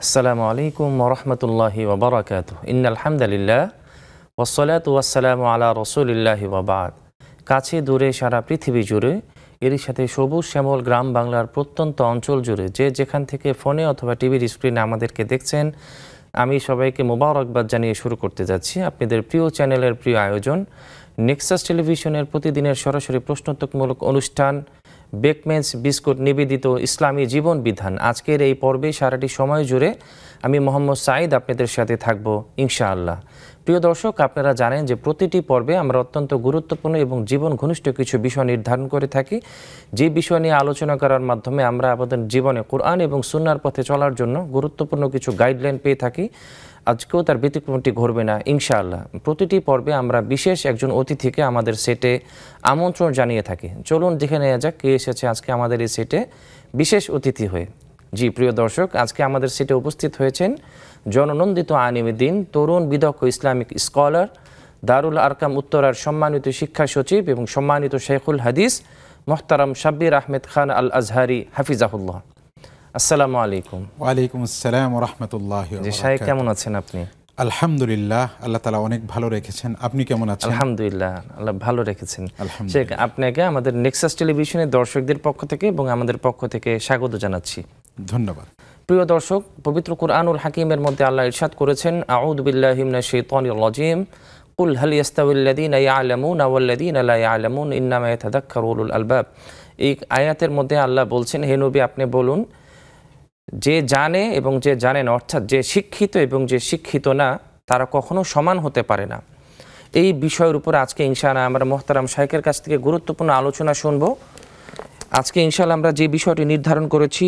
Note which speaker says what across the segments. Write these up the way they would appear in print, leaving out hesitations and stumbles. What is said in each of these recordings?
Speaker 1: আসসালামু আলাইকুম ওয়া রাহমাতুল্লাহি ওয়া বারাকাতুহু। ইন্নাল হামদালিল্লাহ ওয়াসসালাতু ওয়াসসালামু আলা রাসূলিল্লাহি ওয়া বা'দ। কাছে দূরে সারা পৃথিবী জুড়ে, এরই সাথে সবুজ শ্যামল গ্রাম বাংলার প্রত্যন্ত অঞ্চল জুড়ে যে যেখান থেকে ফোনে অথবা টিভির স্ক্রিনে আমাদেরকে দেখছেন, আমি সবাইকে মোবারকবাদ জানিয়ে শুরু করতে যাচ্ছি আপনাদের প্রিয় চ্যানেলের প্রিয় আয়োজন নেক্সাস টেলিভিশনের প্রতিদিনের সরাসরি প্রশ্নোত্তরমূলক অনুষ্ঠান বেকমেন্স বিস্কুট নিবেদিত ইসলামী জীবন বিধান। আজকের এই পর্বে সারাটি সময় জুড়ে আমি মোহাম্মদ সাঈদ আপনাদের সাথে থাকব ইনশাআল্লাহ। প্রিয় দর্শক, আপনারা জানেন যে প্রতিটি পর্বে আমরা অত্যন্ত গুরুত্বপূর্ণ এবং জীবন ঘনিষ্ঠ কিছু বিষয় নির্ধারণ করে থাকি, যে বিষয় নিয়ে আলোচনা করার মাধ্যমে আমরা আমাদের জীবনে কোরআন এবং সুন্নাহর পথে চলার জন্য গুরুত্বপূর্ণ কিছু গাইডলাইন পেয়ে থাকি। আজকেও তার ব্যতিক্রমটি ঘটবে না ইনশাআল্লাহ। প্রতিটি পর্বে আমরা বিশেষ একজন অতিথিকে আমাদের সেটে আমন্ত্রণ জানিয়ে থাকি। চলুন দেখে নেওয়া যাক কে এসেছে আজকে আমাদের এই সেটে বিশেষ অতিথি হয়ে। জি প্রিয় দর্শক, আজকে আমাদের সেটে উপস্থিত হয়েছেন জননন্দিত আলিমুদ্দিন, তরুণ বিদগ্ধ ইসলামিক স্কলার, দারুল আরকাম উত্তরার সম্মানিত শিক্ষা সচিব এবং সম্মানিত শেখুল হাদিস মোহতারাম শাব্বির আহমেদ খান আল আজহারি হাফিজাহুল্লাহ। আসসালামু আলাইকুম।
Speaker 2: ওয়ালাইকুম আসসালাম ওয়া রাহমাতুল্লাহি ওয়া
Speaker 1: জি
Speaker 2: বারাকাতুহু।
Speaker 1: শাইখ, কেমন আছেন আপনি?
Speaker 2: আলহামদুলিল্লাহ, আল্লাহ তাআলা অনেক ভালো রেখেছেন। আপনি কেমন আছেন?
Speaker 1: আলহামদুলিল্লাহ, আল্লাহ ভালো রেখেছেন। শেখ,
Speaker 2: আলহামদুলিল্লাহ।
Speaker 1: আপনাকে আমাদের নেক্সাস টেলিভিশনের দর্শকদের পক্ষ থেকে এবং আমাদের পক্ষ থেকে স্বাগত জানাচ্ছি।
Speaker 2: ধন্যবাদ।
Speaker 1: প্রিয় দর্শক, পবিত্র কুরআনুল হাকিমের মধ্যে আল্লাহ ইরশাদ করেছেন, আউযু বিল্লাহি মিনাশ শাইতানির রাজিম, কুল হাল ইয়াস্তাউিল্লাযীনা ইয়ালামুনা ওয়াল্লাযীনা লা ইয়ালামুন ইন্নামা ইয়াতাযাক্কারু উলুল আলবাব। এই আয়াতের মধ্যে আল্লাহ বলছেন, হে নবী আপনি বলুন, যে জানে এবং যে জানে না, অর্থাৎ যে শিক্ষিত এবং যে শিক্ষিত না, তারা কখনো সমান হতে পারে না। এই বিষয়ের উপর আজকে ইনশাআল্লাহ আমরা মোহতারাম শাইখের কাছ থেকে গুরুত্বপূর্ণ আলোচনা শুনব। আজকে ইনশাআল্লাহ আমরা যে বিষয়টি নির্ধারণ করেছি,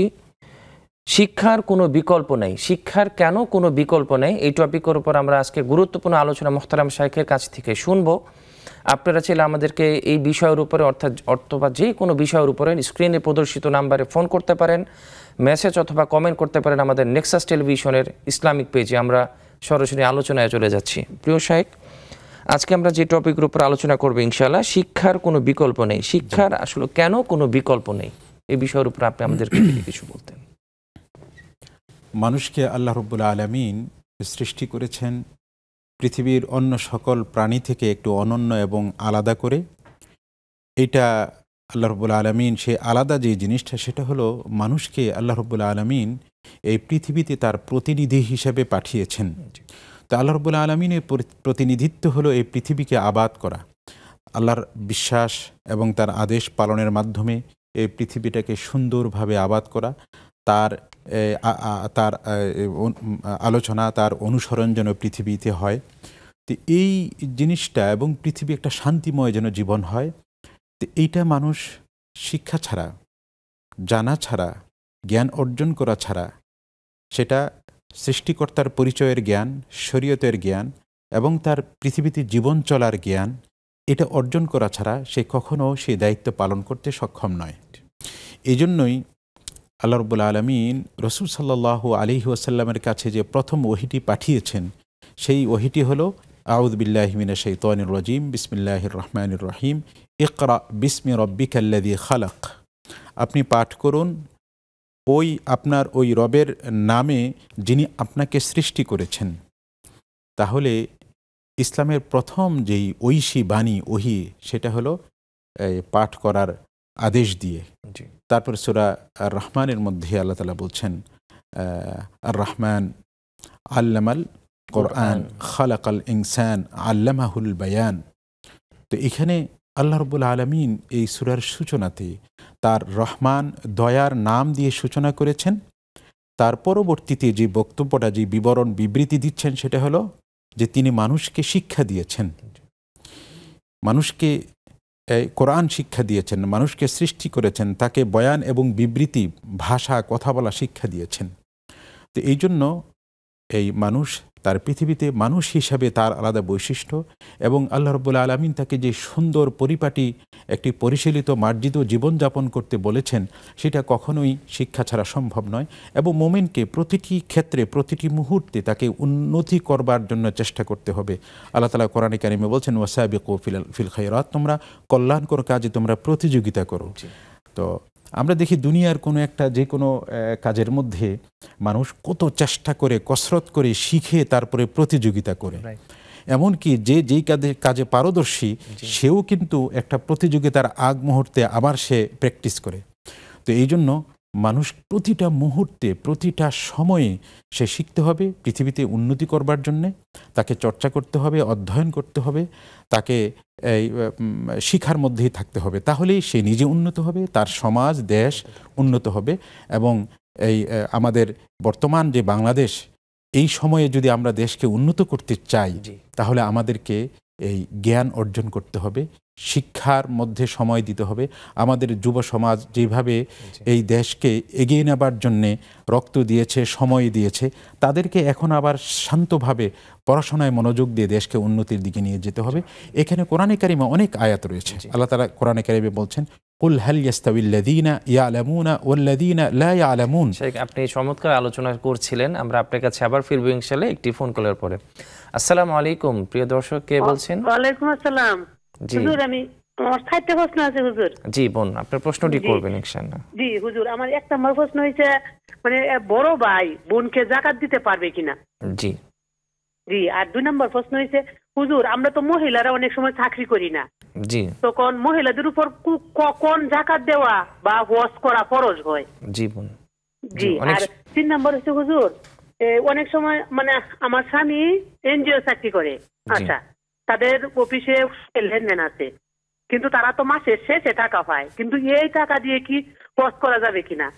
Speaker 1: শিক্ষার কোনো বিকল্প নেই। শিক্ষার কেন কোনো বিকল্প নেই, এই টপিকের উপর আমরা আজকে গুরুত্বপূর্ণ আলোচনা মোহতারাম শাইখের কাছ থেকে শুনব। আপনারা চাইলে আমাদেরকে এই বিষয়ের উপরে অথবা যে কোনো বিষয়ের উপরে স্ক্রিনে প্রদর্শিত নাম্বারে ফোন করতে পারেন, মেসেজ অথবা কমেন্ট করতে পারেন আমাদের নেক্সাস টেলিভিশনের ইসলামিক পেজে। আমরা সরাসরি আলোচনায় চলে যাচ্ছি। প্রিয় শাইখ, আজকে আমরা যে টপিকের উপর আলোচনা করবো ইনশাআল্লাহ, শিক্ষার কোনো বিকল্প নেই। শিক্ষার আসলে কেন কোনো বিকল্প নেই, এই বিষয়ের উপর আপনি আমাদেরকে কিছু বলতেন।
Speaker 2: মানুষকে আল্লাহ রাব্বুল আলামিন সৃষ্টি করেছেন পৃথিবীর অন্য সকল প্রাণী থেকে একটু অনন্য এবং আলাদা করে। এটা আল্লাহ রাব্বুল আলামিন, সে আলাদা যে জিনিসটা, সেটা হলো মানুষকে আল্লাহ রাব্বুল আলামিন এই পৃথিবীতে তার প্রতিনিধি হিসেবে পাঠিয়েছেন। তো আল্লাহ রাব্বুল আলামিনের প্রতিনিধিত্ব হলো এই পৃথিবীকে আবাদ করা, আল্লাহর বিশ্বাস এবং তার আদেশ পালনের মাধ্যমে এই পৃথিবীটাকে সুন্দরভাবে আবাদ করা, তার আলোচনা, তার অনুসরণ যেন পৃথিবীতে হয়। তো এই জিনিসটা, এবং পৃথিবী একটা শান্তিময় যেন জীবন হয়, তো এইটা মানুষ শিক্ষা ছাড়া, জানা ছাড়া, জ্ঞান অর্জন করা ছাড়া, সেটা সৃষ্টিকর্তার পরিচয়ের জ্ঞান, শরীয়তের জ্ঞান এবং তার পৃথিবীতে জীবন চলার জ্ঞান, এটা অর্জন করা ছাড়া সে কখনো সেই দায়িত্ব পালন করতে সক্ষম নয়। এই জন্যই আল্লাহ রাব্বুল আলামিন রাসূল সাল্লাল্লাহু আলাইহি ওয়াসাল্লামের কাছে যে প্রথম ওহীটি পাঠিয়েছেন, সেই ওহীটি হলো আউযু বিল্লাহি মিনাশ শাইতানির রাজিম, বিসমিল্লাহির রহমানির রহিম, ইকরা বিসমি রাব্বিকাল্লাযী খালাক। আপনি পাঠ করুন আপনার ওই রবের নামে যিনি আপনাকে সৃষ্টি করেছেন। তাহলে ইসলামের প্রথম যেই ঐশী বাণী ওহী, সেটা হলো পাঠ করার আদেশ দিয়ে। তারপর সূরা আর রহমানের মধ্যে আল্লাহ তাআলা বলছেন, আর রহমান আল্লামাল কোরআন খালাকাল ইনসান আল্লামাহুল বায়ান। তো এখানে আল্লাহ রাব্বুল আলামিন এই সূরার সূচনাতে তার রহমান, দয়ার নাম দিয়ে সূচনা করেছেন। তার পরবর্তীতে যে বক্তব্যটা, যে বিবরণ বিবৃতি দিচ্ছেন, সেটা হলো যে তিনি মানুষকে শিক্ষা দিয়েছেন, মানুষকে কোরআন শিক্ষা দিয়েছেন, মানুষকে সৃষ্টি করেছেন, তাকে বয়ান এবং বিবৃতি, ভাষা, কথা বলা শিক্ষা দিয়েছেন। তো এই জন্য এই মানুষ, তার পৃথিবীতে মানুষ হিসাবে তার আলাদা বৈশিষ্ট্য, এবং আল্লাহ রাব্বুল আলামিন তাকে যে সুন্দর পরিপাটি একটি পরিশীলিত মার্জিত জীবনযাপন করতে বলেছেন, সেটা কখনোই শিক্ষা ছাড়া সম্ভব নয়। এবং মোমেনকে প্রতিটি ক্ষেত্রে, প্রতিটি মুহূর্তে তাকে উন্নতি করবার জন্য চেষ্টা করতে হবে। আল্লাহ তাআলা কোরআনে কারিমে বলছেন, ওয়াসাবিকু ফিল খায়রাত, তোমরা কল্যাণকর কাজে তোমরা প্রতিযোগিতা করো। তো আমরা দেখি দুনিয়ার কোনো একটা যে কোনো কাজের মধ্যে মানুষ কত চেষ্টা করে কসরত করে শিখে তারপরে প্রতিযোগিতা করে, এমনকি যেই কাজে পারদর্শী সেও কিন্তু একটা প্রতিযোগিতার আগ মুহূর্তে আবার সে প্র্যাকটিস করে। তো এই জন্য মানুষ প্রতিটা মুহূর্তে প্রতিটা সময়ে সে শিখতে হবে, পৃথিবীতে উন্নতি করবার জন্যে তাকে চর্চা করতে হবে, অধ্যয়ন করতে হবে, তাকে এই শিক্ষার মধ্যেই থাকতে হবে। তাহলেই সে নিজে উন্নত হবে, তার সমাজ দেশ উন্নত হবে। এবং এই আমাদের বর্তমান যে বাংলাদেশ, এই সময়ে যদি আমরা দেশকে উন্নত করতে চাই তাহলে আমাদেরকে এই জ্ঞান অর্জন করতে হবে, শিক্ষার মধ্যে সময় দিতে হবে। আমাদের যুব সমাজ যেভাবে এই দেশকে এগিয়ে নেবার জন্যে রক্ত দিয়েছে, সময় দিয়েছে, তাদেরকে এখন আবার শান্তভাবে পড়াশোনায় মনোযোগ দিয়ে দেশকে উন্নতির দিকে নিয়ে যেতে হবে। এখানে কোরআনে কারিমে অনেক আয়াত রয়েছে। আল্লাহ তাআলা কোরআনে কারিমে বলছেন, কুল হাল ইয়াস্তাবিল্লাযীনা ইয়ালামুনা ওয়াল্লাযীনা লা ইয়ালামুন।
Speaker 1: শেখ, আপনি চমৎকার আলোচনা করছিলেন। আমরা আপনার কাছে আবার ফিরবো ইনশাআল্লাহ একটি ফোন কলের পরে। আসসালামু আলাইকুম প্রিয় দর্শক, কে বলছেন?
Speaker 3: ওয়ালাইকুম আসসালাম। হুজুর, আমি আমার 6টা প্রশ্ন আছে হুজুর।
Speaker 1: জি বোন, আপনার প্রশ্নটি করবেন ইনশাআল্লাহ।
Speaker 3: জি হুজুর, আমার এক নম্বর প্রশ্ন হইছে, মানে বড় ভাই বোনকে যাকাত দিতে পারবে কিনা?
Speaker 1: জি
Speaker 3: জি। আর 2 নম্বর প্রশ্ন হইছে, হুজুর আমরা তো মহিলারা অনেক সময় চাকরি করি না,
Speaker 1: জি,
Speaker 3: তখন মহিলাদের উপর কখন যাকাত দেওয়া বা হজ করা ফরজ হয়?
Speaker 1: জি বোন।
Speaker 3: জি। আর 3 নম্বর হচ্ছে হুজুর, অনেক সময় মানে আমার স্বামী এনজিও চাকরি করে, আচ্ছা, তাদের অফিসে লেনদেন আছে, কিন্তু তারা তো মাসের শেষে টাকা পায়, কিন্তু এই টাকা দিয়ে কি হজ করা যাবে কিনা?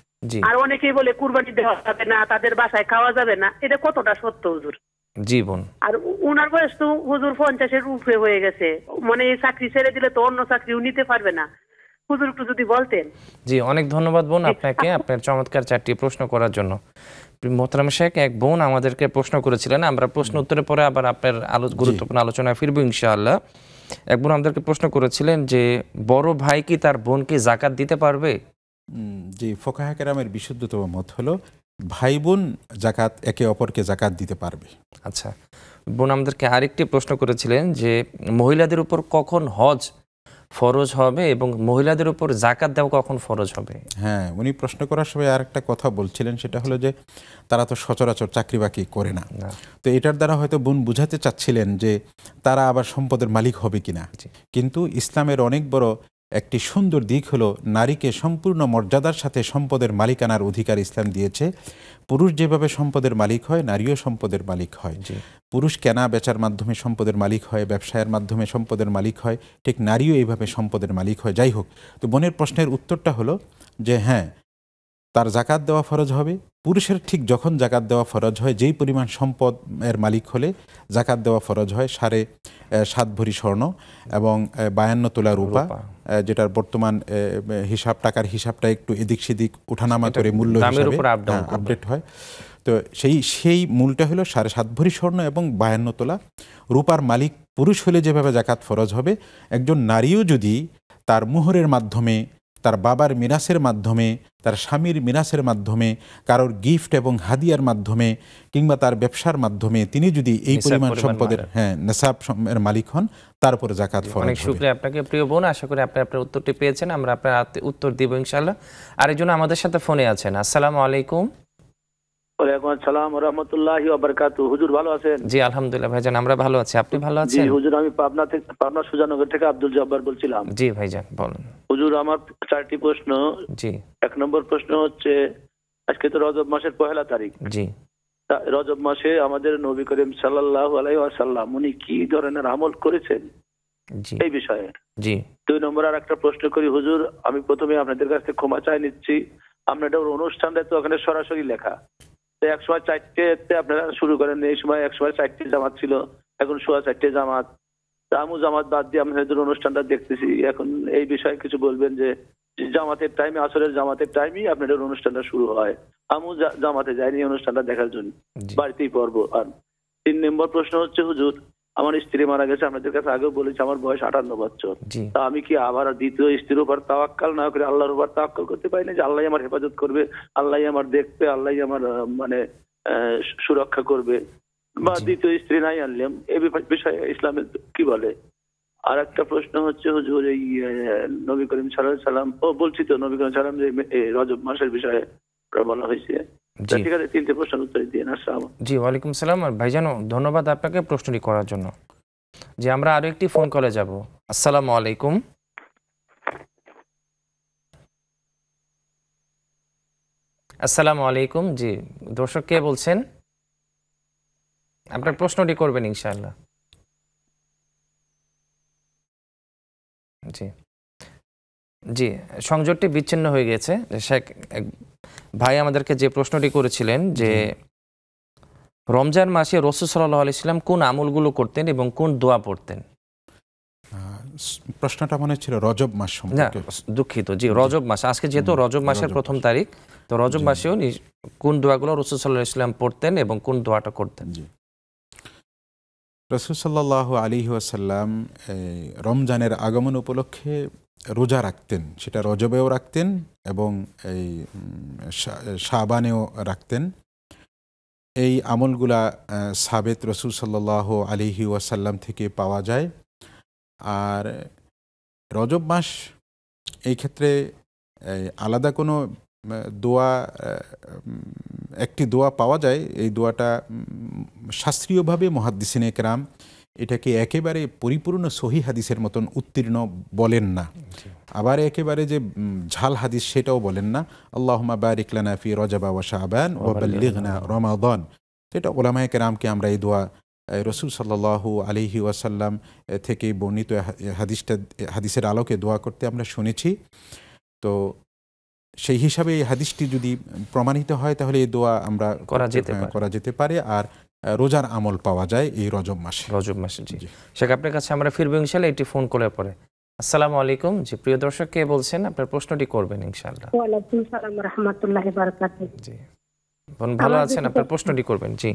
Speaker 3: আর অনেকেই বলে কুরবানি দেওয়া যাবে না, তাদের বাসায় খাওয়া যাবে না, এটা কতটা সত্য হুজুর?
Speaker 1: জি বোন।
Speaker 3: আর উনার বয়স তো হুজুর 50-এর উপরে হয়ে গেছে, মানে এই চাকরি ছেড়ে দিলে তো অন্য চাকরিও নিতে পারবে না। হুজুর একটু যদি বলতেন।
Speaker 1: জি, অনেক ধন্যবাদ বোন আপনাকে আপনার চমৎকার 4টি প্রশ্ন করার জন্য। মোহতারাম শেখ, এক বোন আমাদেরকে প্রশ্ন করেছিলেন, আমরা প্রশ্ন উত্তরের পরে আবার আপনার গুরুত্বপূর্ণ আলোচনায় ফিরবো ইনশাআল্লাহ। এক বোন আমাদেরকে প্রশ্ন করেছিলেন যে বড় ভাই কি তার বোনকে যাকাত দিতে পারবে?
Speaker 2: জি, ফুকাহা কেরামের বিশুদ্ধতম মত হলো ভাই বোন যাকাত একে অপরকে যাকাত দিতে পারবে।
Speaker 1: আচ্ছা, বোন আমাদেরকে আরেকটি প্রশ্ন করেছিলেন যে মহিলাদের উপর কখন হজ ফরজ হবে এবং মহিলাদের উপর যাকাত দেওয়া কখন ফরজ হবে?
Speaker 2: হ্যাঁ, উনি প্রশ্ন করার সময় আর একটা কথা বলছিলেন, সেটা হলো যে তারা তো সচরাচর চাকরি বাকরি করে না। তো এটার দ্বারা হয়তো বোন বুঝাতে চাচ্ছিলেন যে তারা আবার সম্পদের মালিক হবে কিনা। কিন্তু ইসলামের অনেক বড় একটি সুন্দর দিক হলো নারীকে সম্পূর্ণ মর্যাদার সাথে সম্পদের মালিকানার অধিকার ইসলাম দিয়েছে। পুরুষ যেভাবে সম্পদের মালিক হয়, নারীও সম্পদের মালিক হয়। পুরুষ কেনা বেচার মাধ্যমে সম্পদের মালিক হয়, ব্যবসায়ের মাধ্যমে সম্পদের মালিক হয়, ঠিক নারীও এইভাবে সম্পদের মালিক হয়। যাই হোক, তো বোনের প্রশ্নের উত্তরটা হলো যে হ্যাঁ, তার যাকাত দেওয়া ফরজ হবে। পুরুষের ঠিক যখন যাকাত দেওয়া ফরজ হয়, যেই পরিমাণ সম্পদ এর মালিক হলে যাকাত দেওয়া ফরজ হয় 7.5 ভরি স্বর্ণ এবং 52 তোলা রূপা, যেটার বর্তমান টাকার হিসাবটা একটু এদিক সেদিক উঠানামা করে মূল্য হিসাবে আপডেট হয়। তো সেই মূলটা হলো 7.5 ভরি স্বর্ণ এবং 52 তোলা রূপার মালিক পুরুষ হলে যেভাবে যাকাত ফরজ হবে, একজন নারীও যদি তার মুহরের মাধ্যমে, তার বাবার মিরাসের মাধ্যমে, তার স্বামীর মিরাসের মাধ্যমে, কারোর গিফট এবং হাদিয়ার মাধ্যমে কিংবা তার ব্যবসার মাধ্যমে তিনি যদি এই পরিমাণ সম্পদের নেসাব এর মালিক হন, তারপর যাকাত ফরজ হবে।
Speaker 1: অনেক শুকরিয়া আপনাকে প্রিয় বোন, আশা করি আপনি আপনার উত্তরটি পেয়েছেন। আমরা আপনার উত্তর দিব ইনশাআল্লাহ। আরেকজন আমাদের সাথে ফোনে আছেন। আসসালামু আলাইকুম।
Speaker 4: ওয়ালাইকুম আসসালাম ওয়া রাহমাতুল্লাহি ওয়া বারাকাতুহু। হুজুর ভালো আছেন?
Speaker 1: জি আলহামদুলিল্লাহ ভাইজান, আমরা ভালো আছি। আপনি ভালো আছেন?
Speaker 4: জি হুজুর, আমি পাবনা সুজানগর থেকে আব্দুল জব্বার বলছিলাম।
Speaker 1: জি ভাইজান বলুন।
Speaker 4: হুজুর আমার 4টি প্রশ্ন।
Speaker 1: জি।
Speaker 4: 1 নম্বর প্রশ্ন হচ্ছে, আজকে তো রজব মাসের 1 তারিখ।
Speaker 1: জি।
Speaker 4: রজব মাসে আমাদের নবী করিম সাল্লাল্লাহু আলাইহি ওয়াসাল্লাম উনি কি ধরনের আমল করেছেন এই বিষয়ে? জি। 2 নম্বর আর একটা প্রশ্ন করি হুজুর, আমি প্রথমে আপনাদের কাছ থেকে ক্ষমা চাই নিচ্ছি, আপনাদের অনুষ্ঠানটা তো ওখানে সরাসরি লেখা, এক সময় 4টেতে আপনারা শুরু করেন, এই সময় এক সময় 4টে জামাত ছিল, এখন 4:15 জামাত। আমু জামাত বাদ দিয়ে আপনাদের অনুষ্ঠানটা দেখতেছি। এখন এই বিষয়ে কিছু বলবেন যে জামাতের টাইমে, আসরের জামাতের টাইমই আপনাদের অনুষ্ঠানটা শুরু হয়, আমু জামাতে যায়নি অনুষ্ঠানটা দেখার জন্য, বাড়িতেই পড়বো। আর 3 নম্বর প্রশ্ন হচ্ছে হুজুর, আমার স্ত্রী মারা গেছে, আপনাদের কাছে আগেও বলেছি, আমার বয়স 58 বছর। তা আমি কি আবার দ্বিতীয় স্ত্রীর উপর তাওয়াক্কাল না করে আল্লাহর উপর তাওয়াক্কাল করতে পারি না যে আল্লাহ আমার হেফাজত করবে, আল্লাহ আমার দেখবে, আল্লাহ আমার মানে সুরক্ষা করবে, বা দ্বিতীয় স্ত্রী নাই আনলাম, এই বিষয়ে ইসলামে কি বলে? আর একটা প্রশ্ন হচ্ছে হুজুর, এই নবী করিম সাল্লাল্লাহু আলাইহি সাল্লাম বলছি তো নবী করিম সাল্লাম যে রজব মাসের বিষয়ে বলা হয়েছে। ঠিক আছে, 3টে প্রশ্নের উত্তর দিন। আসসালামু আলাইকুম।
Speaker 1: জি, ওয়ালাইকুম সালাম। আর ভাইজান ধন্যবাদ আপনাকে প্রশ্নটি করার জন্য। যে আমরা আরো একটি ফোন কলে যাব। আসসালামু আলাইকুম। আসসালামু আলাইকুম। জি, দর্শক কে বলছেন? আপনার প্রশ্নটি করবেন ইনশাআল্লাহ। জি জি, সংযোগটি বিচ্ছিন্ন হয়ে গেছে। শেখ ভাই আমাদেরকে যে প্রশ্নটি করেছিলেন যে রমজান মাসে রাসূল সাল্লাল্লাহু আলাইহি ওয়াসাল্লাম কোন আমলগুলো করতেন এবং কোন দোয়া পড়তেন?
Speaker 2: প্রশ্নটা মনে ছিল রজব মাস সম্পর্কে।
Speaker 1: দুঃখিত, জি রজব মাস। আজকে যেহেতু রজব মাসের প্রথম তারিখ, তো রজব মাসেও কোন দোয়াগুলো রাসূল সাল্লাল্লাহু আলাইহি ওয়াসাল্লাম পড়তেন এবং কোন দোয়াটা করতেন? জি,
Speaker 2: রাসূল সাল্লাল্লাহু আলাইহি ওয়াসাল্লাম রমজানের আগমন উপলক্ষে রোজা রাখতেন। সেটা রজবেও রাখতেন এবং এই শাবানেও রাখতেন। এই আমলগুলা সাবেত রাসূল সাল্লাল্লাহু আলাইহি ওয়াসাল্লাম থেকে পাওয়া যায়। আর রজব মাস এই ক্ষেত্রে আলাদা কোনো দোয়া, একটি দোয়া পাওয়া যায়। এই দোয়াটা শাস্ত্রীয়ভাবে মুহাদ্দিসিনে কেরাম এটাকে একেবারে পরিপূর্ণ সহি হাদিসের মতন উত্তীর্ণ বলেন না, আবার একেবারে যে ঝাল হাদিস সেটাও বলেন না। আল্লাহুম্মা বারিক লানা ফি রজব ওয়া শাবান ওয়া বাল্লিগনা রমাদান। এটা উলামায়ে কেরামকে আমরা এই দোয়া রাসূল সাল্লাল্লাহু আলাইহি ওয়াসাল্লাম থেকে বর্ণিত হাদিসের আলোকে দোয়া করতে আমরা শুনেছি। তো সেই হিসাবে এই হাদিসটি যদি প্রমাণিত হয় তাহলে এই দোয়া আমরা করা যেতে পারে। আর রোজার আমল পাওয়া যায় এই রজব মাসে।
Speaker 1: জি, শেখ আপনার কাছে আমরা ফিরবো ইনশাআল্লাহ এটি ফোন করে পরে। আসসালামু আলাইকুম। জি, প্রিয় দর্শক কে বলছেন? আপনার প্রশ্নটি করবেন ইনশাআল্লাহ।
Speaker 3: ওয়া আলাইকুম সালাম ওয়া রাহমাতুল্লাহি ওয়া বারাকাতুহু।
Speaker 1: জি, ভালো আছেন? আপনার প্রশ্নটি করবেন। জি,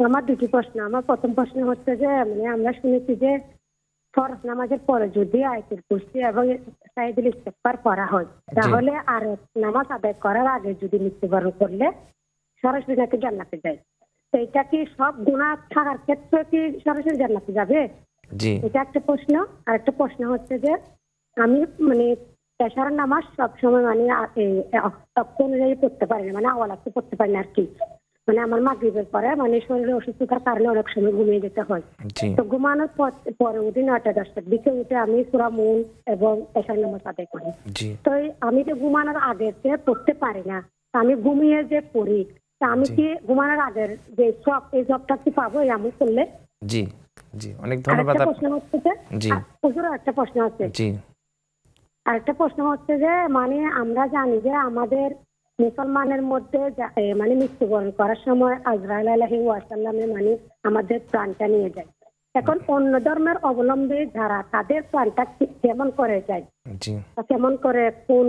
Speaker 3: আমার দুটি প্রশ্ন। আমার প্রথম প্রশ্ন হচ্ছে যে আমরা শুনেছি যে ফরজ নামাজের পরে যদি আয়াতুল কুরসি এবং সাইদুল ইস্তিগফার পড়া হয় তাহলে আর নামাজ আদায় করার আগে যদি মৃত্যুবরণ করলে সরাসরি নাকি জান্নাতে যায়। তো এটা কি সব গুনাহ থাকার ক্ষেত্রে কি সরাসরি জান্নাতে যাবে?
Speaker 1: জি,
Speaker 3: এটা একটা প্রশ্ন। আর একটা প্রশ্ন হচ্ছে যে আমি পেশার নামাজ সবসময় অক্ত অনুযায়ী পড়তে পারি না, আওয়ালাতে পড়তে পারি না আর কি। আমার মাগরিবের পরে শরীরে অসুস্থতার কারণে অনেক সময় ঘুমিয়ে যেতে হয়। তো ঘুমানোর পরে উঠে 9টা-10টার দিকে উঠে আমি সূরা মুন এবং পেশার নামাজ আদায় করি। তো আমি যে ঘুমানোর আগে পড়তে পারি না, আমি ঘুমিয়ে যে পড়ি, তা আমি কি ঘুমানোর আগের যে সব এই জবটা কি পাবো এই আমল করলে?
Speaker 1: জি জি, অনেক ধন্যবাদ।
Speaker 3: প্রশ্ন হচ্ছে যে একটা প্রশ্ন আছে।
Speaker 1: জি,
Speaker 3: আরেকটা প্রশ্ন হচ্ছে যে আমরা জানি যে আমাদের মুসলমানের মধ্যে মৃত্যুবরণ করার সময় আজরাইল আলাইহিস সালাম আমাদের প্রাণটা নিয়ে যায়। এখন অন্য ধর্মের অবলম্বী যারা তাদের প্রাণটা কেমন করে যায়, কেমন করে কোন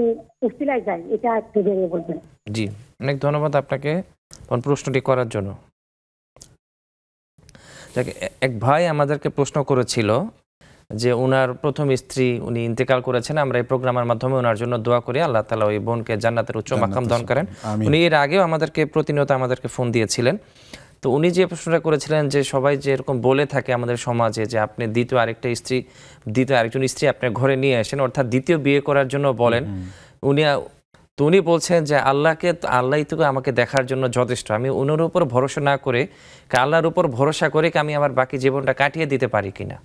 Speaker 3: উসিলায় যায়, এটা একটু জেনে বলবেন।
Speaker 1: জি, অনেক ধন্যবাদ আপনাকে প্রশ্নটি করার জন্য। এক ভাই আমাদেরকে প্রশ্ন করেছিল যে ওনার প্রথম স্ত্রী উনি ইন্তেকাল করেছেন। আমরা এই প্রোগ্রামের মাধ্যমে ওনার জন্য দোয়া করি আল্লাহ তাআলা ওই বোনকে জান্নাতের উচ্চ মাকাম দান করেন। উনি এর আগেও প্রতিনিয়ত আমাদেরকে ফোন দিয়েছিলেন। তো উনি যে প্রশ্নটা করেছিলেন যে সবাই যে এরকম বলে থাকে আমাদের সমাজে যে আপনি দ্বিতীয় আরেকজন স্ত্রী আপনার ঘরে নিয়ে আসেন, অর্থাৎ দ্বিতীয় বিয়ে করার জন্য বলেন। উনি বলছেন যে আল্লাহই তো আমাকে দেখার জন্য যথেষ্ট। আমি ওনার উপর ভরসা না করে আল্লাহর উপর ভরসা করে আমি আমার বাকি জীবনটা কাটিয়ে দিতে পারি কিনা।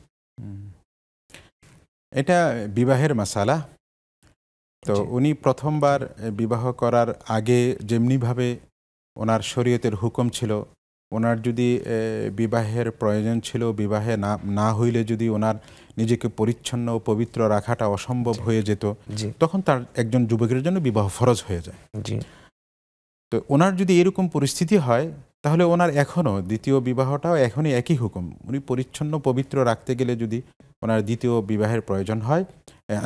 Speaker 2: এটা বিবাহের মাসালা। তো উনি প্রথমবার বিবাহ করার আগে যেমনিভাবে ওনার শরীয়তের হুকুম ছিল, ওনার যদি বিবাহের প্রয়োজন ছিল, বিবাহে না হইলে যদি ওনার নিজেকে পরিচ্ছন্ন ও পবিত্র রাখাটা অসম্ভব হয়ে যেত, তখন তার একজন যুবকের জন্য বিবাহ ফরজ হয়ে যায়। তো ওনার যদি এরকম পরিস্থিতি হয় তাহলে ওনার এখনও দ্বিতীয় বিবাহটাও এখনই একই হুকুম। উনি পরিচ্ছন্ন পবিত্র রাখতে গেলে যদি ওনার দ্বিতীয় বিবাহের প্রয়োজন হয়,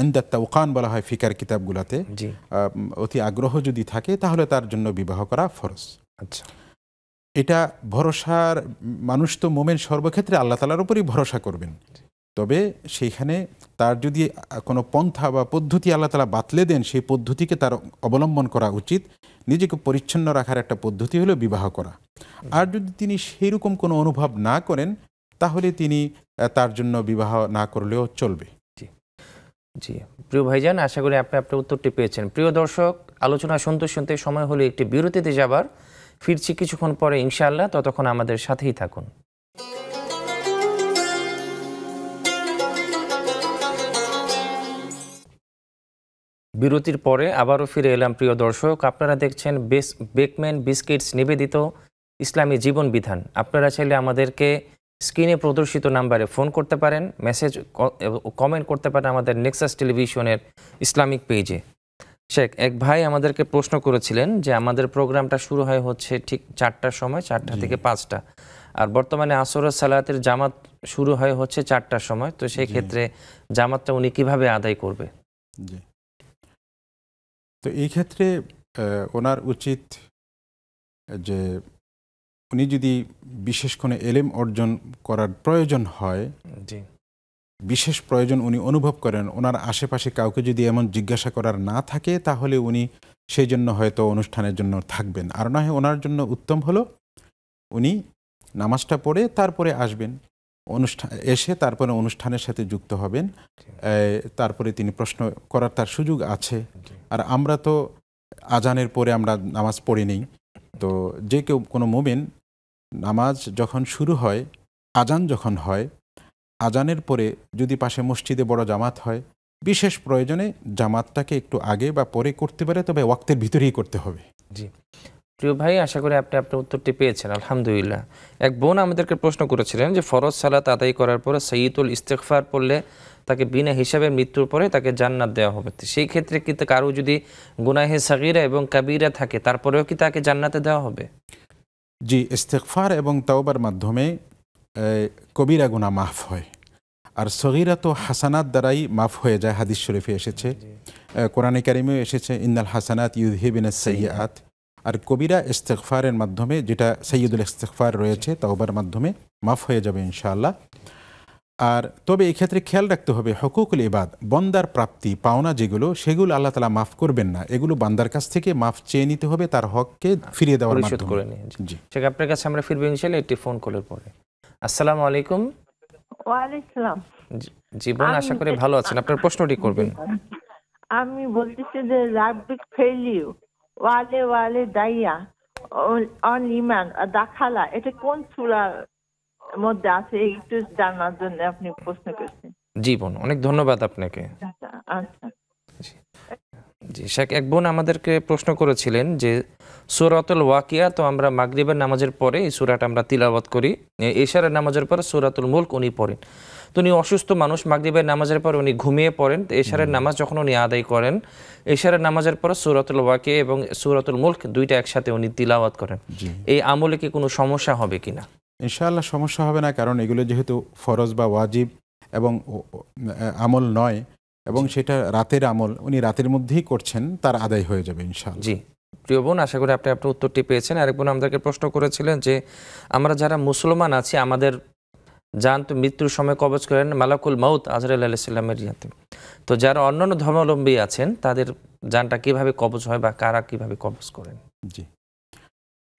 Speaker 2: আন্দাত তাওকান বলা হয় ফিকার কিতাবগুলাতে, অতি আগ্রহ যদি থাকে তাহলে তার জন্য বিবাহ করা ফরজ।
Speaker 1: আচ্ছা,
Speaker 2: এটা ভরসার মানুষ তো মোমেন সর্বক্ষেত্রে আল্লাহ তাআলার উপরই ভরসা করবেন। তবে সেইখানে তার যদি কোনো পন্থা বা পদ্ধতি আল্লাহ তাআলা বাতলে দেন, সেই পদ্ধতিকে তার অবলম্বন করা উচিত। নিজেকে পরিচ্ছন্ন রাখার একটা পদ্ধতি হলো বিবাহ করা। আর যদি তিনি সেইরকম কোনো অনুভব না করেন তাহলে তিনি তার জন্য বিবাহ না করলেও চলবে।
Speaker 1: জি, প্রিয় ভাইজান, আশা করি আপনি আপনার উত্তরটি পেয়েছেন। প্রিয় দর্শক, আলোচনা শুনতে শুনতে সময় হলো একটি বিরতিতে যাবার। ফিরছি কিছুক্ষণ পরে ইনশাআল্লাহ, ততক্ষণ আমাদের সাথেই থাকুন। বিরতির পরে আবারও ফিরে এলাম। প্রিয় দর্শক, আপনারা দেখছেন বেকম্যান বিস্কিটস নিবেদিত ইসলামী জীবন বিধান। আপনারা চাইলে আমাদেরকে স্ক্রিনে প্রদর্শিত নাম্বারে ফোন করতে পারেন, মেসেজ কমেন্ট করতে পারেন আমাদের নেক্সাস টেলিভিশনের ইসলামিক পেজে। শেখ, এক ভাই আমাদেরকে প্রশ্ন করেছিলেন যে আমাদের প্রোগ্রামটা শুরু হয় হচ্ছে ঠিক 4টার সময়, 4টা থেকে 5টা, আর বর্তমানে আসরের সালাতের জামাত শুরু হয় হচ্ছে 4টার সময়। তো সেই ক্ষেত্রে জামাতটা উনি কিভাবে আদায় করবে?
Speaker 2: জি, তো এই ক্ষেত্রে ওনার উচিত যে উনি যদি বিশেষ কোনো এলেম অর্জন করার প্রয়োজন হয়,
Speaker 1: জি,
Speaker 2: বিশেষ প্রয়োজন উনি অনুভব করেন, ওনার আশেপাশে কাউকে যদি এমন জিজ্ঞাসা করার না থাকে, তাহলে উনি সেই জন্য হয়তো অনুষ্ঠানের জন্য থাকবেন। আর না হয় ওনার জন্য উত্তম হলো উনি নামাজটা পড়ে তারপরে আসবেন, এসে তারপরে অনুষ্ঠানের সাথে যুক্ত হবেন, তারপরে তিনি প্রশ্ন করার তার সুযোগ আছে। আর আমরা তো আজানের পরে আমরা নামাজ পড়ি নেই। তো যে কেউ কোনো মুমিন নামাজ যখন শুরু হয়, আজান যখন হয়, আজানের পরে যদি পাশে মসজিদে বড় জামাত হয়, বিশেষ প্রয়োজনে জামাতটাকে একটু আগে বা পরে করতে পারে, তবে ওয়াক্তের ভিতরেই করতে হবে।
Speaker 1: জি, প্রিয় ভাই, আশা করি আপনি আপনার উত্তরটি পেয়েছেন। আলহামদুলিল্লাহ। এক বোন আমাদেরকে প্রশ্ন করেছিলেন যে ফরজ সালাত আদায় করার পরে সাইয়্যিদুল ইস্তিগফার পড়লে তাকে বিনা হিসাবে মৃত্যুর পরে তাকে জান্নাত দেওয়া হবে। সেই ক্ষেত্রে কি কারো যদি গুনাহে সাগীরা এবং কাবীরা থাকে, তারপরেও কি তাকে জান্নাতে দেওয়া হবে?
Speaker 2: জি, ইস্তিগফার এবং তাওবার মাধ্যমে কবিরা গুনাহ মাফ হয়, আর সগীরা তো হাসানাত দ্বারাই মাফ হয়ে যায়। হাদিস শরীফে এসেছে, কোরআনে কারিমেও এসেছে, ইন্নাল হাসানাত ইউযহিবুনাস সাইয়্যাত। আর কবিরা ইস্তিগফারের মাধ্যমে, যেটা সাইয়্যিদুল ইস্তিগফার রয়েছে, তাওবার মাধ্যমে মাফ হয়ে যাবে ইনশাআল্লাহ। আর তবে এই ক্ষেত্রে খেয়াল রাখতে হবে, হুকুকুল ইবাদ, বন্দার প্রাপ্তি পাওনা যেগুলো, সেগুলো আল্লাহ তাআলা মাফ করবেন না। এগুলো বান্দার কাছ থেকে মাফ চেয়ে নিতে হবে, তার হককে ফিরিয়ে দেওয়ার মাধ্যমে।
Speaker 1: জি, ঠিক, আপনার কাছে আমরা ফিরবো ইনশাআল্লাহ একটি ফোন কলের পরে। আসসালামু আলাইকুম।
Speaker 5: ওয়ালাইকুম সালাম।
Speaker 1: জি বোন, আশা করি ভালো আছেন। আপনার প্রশ্নটি করবেন।
Speaker 5: আমি বলতেছি যে রাব্বিক ফেলিউ ওয়ালে ওয়ালে দাইয়া অন ইমান দাখালা, এটা কোন সূরার মধ্যে আছে একটু জানার জন্য আপনি প্রশ্ন করেছেন।
Speaker 1: জি বোন, অনেক ধন্যবাদ আপনাকে।
Speaker 5: আচ্ছা,
Speaker 1: জি শেখ, এক বোন আমাদেরকে প্রশ্ন করেছিলেন যে সূরাতুল ওয়াকিয়া, তো আমরা মাগরিবের নামাজের পরে এই সূরাটা আমরা তিলাওয়াত করি, এশারের নামাজের পরে সূরাতুল মুলক উনি পড়েন। তো উনি অসুস্থ মানুষ, মাগরিবের নামাজের পর উনি ঘুমিয়ে পড়েন। তো এশারের নামাজ যখন উনি আদায় করেন, এশারের নামাজের পর সূরাতুল ওয়াকিয়া এবং সূরাতুল মুলক দুইটা একসাথে উনি তিলাওয়াত করেন, এই আমলে কি কোনো সমস্যা হবে কিনা?
Speaker 2: ইনশাআল্লাহ সমস্যা হবে না, কারণ এগুলো যেহেতু ফরজ বা ওয়াজিব এবং আমল নয়, এবং সেটা রাতের আমল, উনি রাতের মধ্যেই করছেন, তার আদায় হয়ে যাবে ইনশাআল্লাহ।
Speaker 1: জি, প্রিয় বোন, আশা করি আপনি আপনার উত্তরটি পেয়েছেন। আরেক বোন আমাদেরকে প্রশ্ন করেছিলেন যে আমরা যারা মুসলমান আছি, আমাদের জান তো মৃত্যুর সময় কবজ করেন মালাকুল মাউত আজরাইল আলাইহিস সালামের ইয়াতে। তো যারা অন্যান্য ধর্মাবলম্বী আছেন, তাদের জানটা কিভাবে কবজ হয় বা কারা কিভাবে কবজ করেন?
Speaker 2: জি,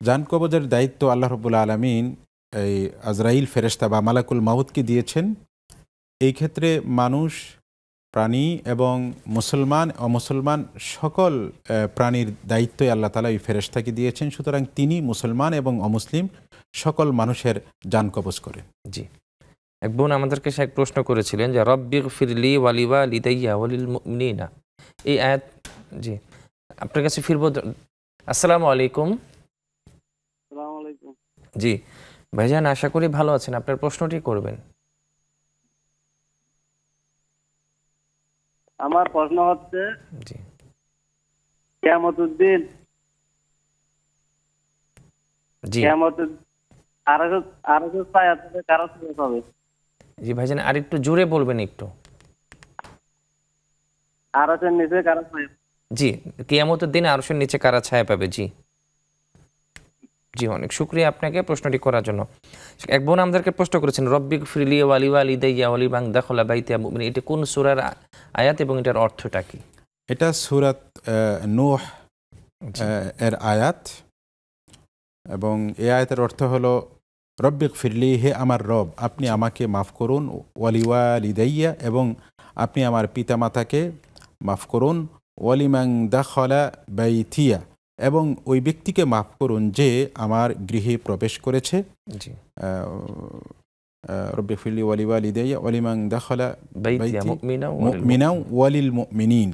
Speaker 2: জান কবজের দায়িত্ব আল্লাহ রাব্বুল আলামিন এই আজরাইল ফেরেশতা বা মালাকুল মাউতকে দিয়েছেন। এই ক্ষেত্রে মানুষ, প্রাণী এবং মুসলমান অমুসলমান সকল প্রাণীর দায়িত্বই আল্লাহ তাআলা এই ফেরেশতাকে দিয়েছেন। সুতরাং তিনি মুসলমান এবং অমুসলিম সকল মানুষের জান কবজ করেন।
Speaker 1: জি, এক বোন আমাদেরকে এক প্রশ্ন করেছিলেন যে রব্বিগফিরলি ওয়ালিওয়ালিদাইয়া ওয়ালিল মুমিনিনা, এই আয়াত। জি, আপনার কাছে ফিরবো। আসসালামু আলাইকুম। জি ভাইজান, আশা করি ভালো আছেন। আপনার প্রশ্নটি করবেন।
Speaker 6: আমার প্রশ্ন হচ্ছে, কিয়ামতের দিন আরশের ছায়া থেকে কারা ছায়া পাবে?
Speaker 1: জি ভাইজান, আর একটু জোরে বলবেন একটু।
Speaker 6: আরশের নিচে কারা ছায়া?
Speaker 1: জি, কিয়ামতের দিন আরশের নিচে কারা ছায়া পাবে? জি জি, অনেক শুকরিয়া আপনাকে প্রশ্নটি করার জন্য। এক বোন আমাদেরকে প্রশ্ন করেছেন রব্বিগফিরলি ওয়ালিওয়ালিদাইয়া ওয়ালিমান দাখালা বাইতিয়া মুমিন, এটা কোন সূরার আয়াত এবং এটার অর্থটা কি?
Speaker 2: এটা সূরাত নূহ এর আয়াত, এবং এই আয়াতের অর্থ হলো রব্বিক ফিরলি, হে আমার রব আপনি আমাকে মাফ করুন, ওয়ালিওয়ালিদাইয়া এবং আপনি আমার পিতামাতাকে মাফ করুন, ওয়ালিমাং দাখলা বাইতিয়া এবং ওই ব্যক্তিকে মাফ করুন যে আমার গৃহে প্রবেশ করেছে। রব্বিক ফিরলি ওয়ালিওয়ালিদাইয়া ওয়ালিমাং দাখলা বাইতিয়া মুমিনাও ওয়ালিল মুমিনিন,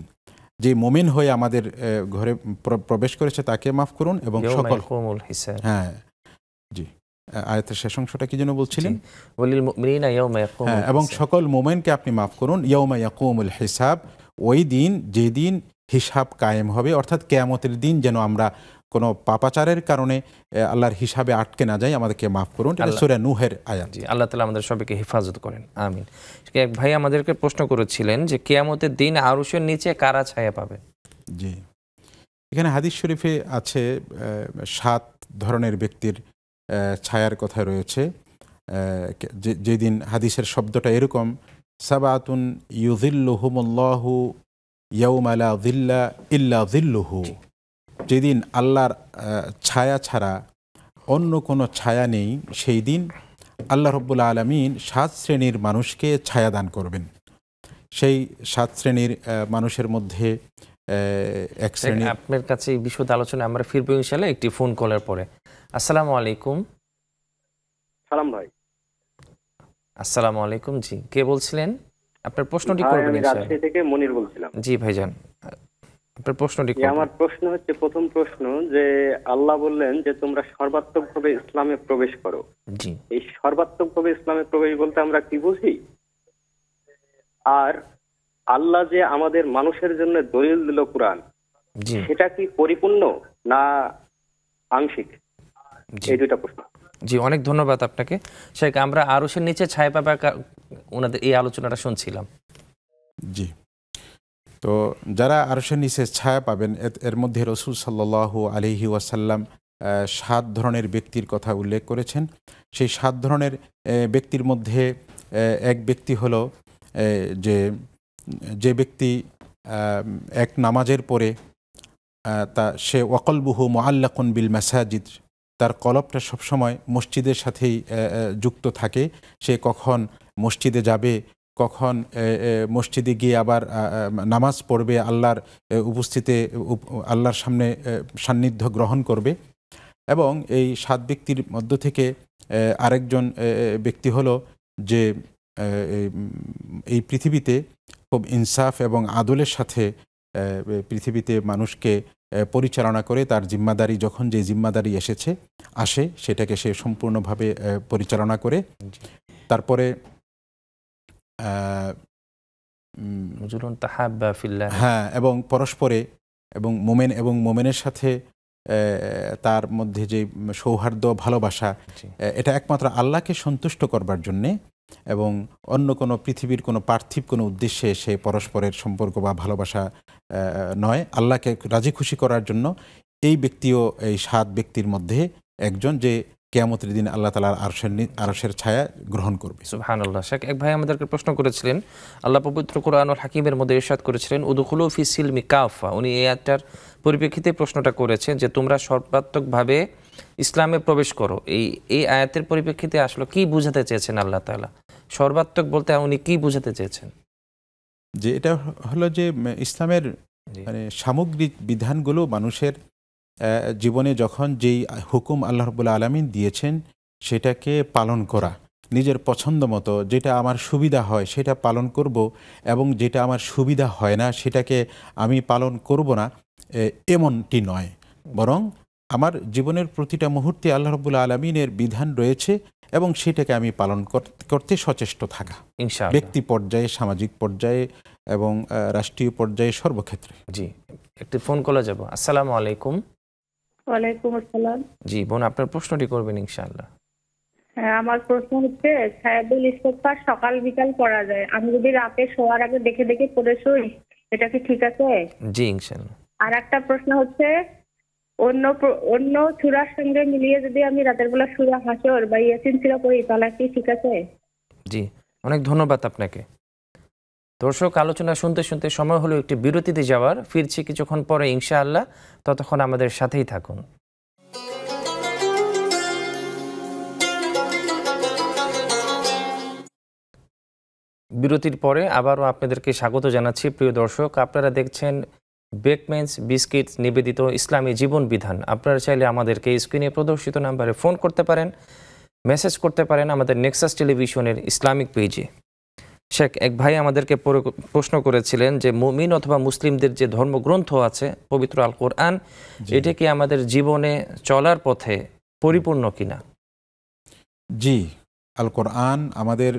Speaker 2: যে মুমিন হয়ে আমাদের ঘরে প্রবেশ করেছে তাকে মাফ করুন এবং সকল, হ্যাঁ জি আয়াতের শেষ অংশটা কি যেন বলছিলেন, এবং সকল মুমিনকে আপনি মাফ করুন ইয়াউমা ইয়াকুমুল হিসাব, ওই দিন যেদিন হিসাব কায়েম হবে, অর্থাৎ কিয়ামতের দিন যেন আমরা কোনো পাপাচারের কারণে আল্লাহর হিসাবে আটকে না যাই, আমাদেরকে মাফ করুন। এটা সূরা নূহের আয়াত।
Speaker 1: আল্লাহ তাআলা আমাদের সবাইকে হেফাজত করেন, আমিন। এক ভাই আমাদেরকে প্রশ্ন করেছিলেন যে কিয়ামতের দিন আরশের নিচে কারা ছায়া পাবে?
Speaker 2: জি, এখানে হাদিস শরীফে আছে 7 ধরনের ব্যক্তির ছায়ার কথা রয়েছে। যেদিন হাদিসের শব্দটা এরকম, সাবাতুন ইউযিল্লুহুমুল্লাহু ইয়াউমা লা যিল্লা ইল্লা যিল্লুহু, যেদিন আল্লাহর ছায়া ছাড়া অন্য কোনো ছায়া নেই, সেই দিন আল্লাহ রাব্বুল আলামিন 7 শ্রেণীর মানুষকে ছায়া দান করবেন। সেই 7 শ্রেণীর মানুষের মধ্যে এক শ্রেণী,
Speaker 1: আপনার কাছে এই বিশদ আলোচনা আমরা ফিরবো ইনশাআল্লাহ একটি ফোন কলের পরে। আসসালামু আলাইকুম।
Speaker 6: সালাম ভাই।
Speaker 1: আসসালামু আলাইকুম। জি, কে বলছিলেন? আপনার প্রশ্নটি করবেন ইনশাআল্লাহ।
Speaker 6: রাজশাহী থেকে মনির বলছিলাম।
Speaker 1: জি ভাইজান, আপনার প্রশ্নটি করবেন।
Speaker 6: আমার প্রশ্ন হচ্ছে, প্রথম প্রশ্ন যে আল্লাহ বললেন যে তোমরা সর্বাত্মকভাবে ইসলামে প্রবেশ করো।
Speaker 1: জি,
Speaker 6: এই সর্বাত্মকভাবে ইসলামে প্রবেশ বলতে আমরা কি বুঝি? আর আল্লাহ যে আমাদের মানুষের জন্য দলিল দিল কোরআন, সেটা কি পরিপূর্ণ না আংশিক? এই দুইটা প্রশ্ন।
Speaker 1: জি, অনেক ধন্যবাদ আপনাকে। শেখ, আমরা আরশের নিচে ছায়া পাবা ওনাদের এই আলোচনাটা শুনছিলাম।
Speaker 2: জি, তো যারা আরশের নিচে ছায়া পাবেন এর মধ্যে রাসূল সাল্লাল্লাহু আলাইহি ওয়াসাল্লাম 7 ধরনের ব্যক্তির কথা উল্লেখ করেছেন। সেই 7 ধরনের ব্যক্তির মধ্যে এক ব্যক্তি হলো যে ব্যক্তি এক নামাজের পরে সে ওয়াকলবুহু মুআল্লাকুন বিল মাসাজিদ, তার কলবটা সবসময় মসজিদের সাথেই যুক্ত থাকে। সে কখন মসজিদে যাবে, কখন মসজিদে গিয়ে আবার নামাজ পড়বে, আল্লাহর উপস্থিতিতে আল্লাহর সামনে সান্নিধ্য গ্রহণ করবে। এবং এই 7 ব্যক্তির মধ্য থেকে আরেকজন ব্যক্তি হলো যে এই পৃথিবীতে খুব ইনসাফ এবং আদলের সাথে পৃথিবীতে মানুষকে পরিচালনা করে, তার জিম্মাদারি যখন যে জিম্মাদারি আসে সেটাকে সে সম্পূর্ণভাবে পরিচালনা করে। তারপরে হ্যাঁ, এবং পরস্পরে এবং মোমেন এবং মোমেনের সাথে তার মধ্যে যে সৌহার্দ্য ভালোবাসা, এটা একমাত্র আল্লাহকে সন্তুষ্ট করবার জন্যে এবং অন্য কোনো পৃথিবীর কোনো পার্থিব কোনো উদ্দেশ্যে সে পরস্পরের সম্পর্ক বা ভালোবাসা নয়, আল্লাহকে রাজি খুশি করার জন্য এই ব্যক্তিও এই 7 ব্যক্তির মধ্যে একজন, যে কিয়ামতের দিন আল্লাহ তাআলার আরশের ছায়া গ্রহণ করবে।
Speaker 1: সুবহানাল্লাহ। শেখ, এক ভাই আমাদেরকে প্রশ্ন করেছিলেন, আল্লাহ পবিত্র কোরআনুল হাকিমের মধ্যে ইরশাদ করেছিলেন উদখুলু ফি সিলমি কাফা। উনি এই আয়াতটার পরিপ্রেক্ষিতে প্রশ্নটা করেছেন যে তোমরা সর্বাত্মকভাবে ইসলামে প্রবেশ করো। এই আয়াতের পরিপ্রেক্ষিতে আসলে কি বুঝাতে চেয়েছেন আল্লাহ তাআলা? সর্বাত্মক বলতে উনি কি বুঝাতে চেয়েছেন?
Speaker 2: যে এটা হলো যে ইসলামের মানে সামগ্রিক বিধানগুলো মানুষের জীবনে যখন যেই হুকুম আল্লাহ রাব্বুল আলামিন দিয়েছেন সেটাকে পালন করা, নিজের পছন্দ মতো যেটা আমার সুবিধা হয় সেটা পালন করব, এবং যেটা আমার সুবিধা হয় না সেটাকে আমি পালন করব না, এমনটি নয়। বরং আমার জীবনের প্রতিটা মুহূর্তে আল্লাহ রাব্বুল আলামিনের বিধান রয়েছে এবং সেটাকে আমি পালন করতে সচেষ্ট থাকা, ব্যক্তি পর্যায়ে, সামাজিক পর্যায়ে এবং রাষ্ট্রীয় পর্যায়ে, সর্বক্ষেত্রে।
Speaker 1: জি, একটি ফোন কলে যাব। আসসালামু আলাইকুম।
Speaker 7: ওয়ালাইকুম আসসালাম।
Speaker 1: জি বোন, আপনার প্রশ্নটি করবেন ইনশাআল্লাহ।
Speaker 7: হ্যাঁ, আমার প্রশ্ন হচ্ছে সায়াদুল ইস্তেগফার সকাল বিকাল পড়া যায়, আমি যদি রাতে শোয়ার আগে দেখে দেখে পড়ে শুই, এটা কি ঠিক আছে?
Speaker 1: জি ইনশাআল্লাহ।
Speaker 7: আর একটা প্রশ্ন হচ্ছে অন্য সূরার সঙ্গে মিলিয়ে যদি আমি রাতের বেলা সূরা হাসর বা ইয়াসিন সূরা পড়ি তাহলে কি ঠিক আছে?
Speaker 1: জি, অনেক ধন্যবাদ আপনাকে। দর্শক, আলোচনা শুনতে শুনতে সময় হলো একটি বিরতিতে যাওয়ার। ফিরছি কিছুক্ষণ পরে ইনশাআল্লাহ, ততক্ষণ আমাদের সাথেই থাকুন। বিরতির পরে আবারও আপনাদেরকে স্বাগত জানাচ্ছি। প্রিয় দর্শক, আপনারা দেখছেন বেকম্যানস বিস্কিটস নিবেদিত ইসলামী জীবন বিধান। আপনারা চাইলে আমাদেরকে স্ক্রিনে প্রদর্শিত নাম্বারে ফোন করতে পারেন, মেসেজ করতে পারেন আমাদের নেক্সাস টেলিভিশনের ইসলামিক পেজে। শেখ, এক ভাই আমাদেরকে প্রশ্ন করেছিলেন যে মুমিন অথবা মুসলিমদের যে ধর্মগ্রন্থ আছে পবিত্র আল কোরআন, এটা কি আমাদের জীবনে চলার পথে পরিপূর্ণ কিনা?
Speaker 2: জি, আল কোরআন আমাদের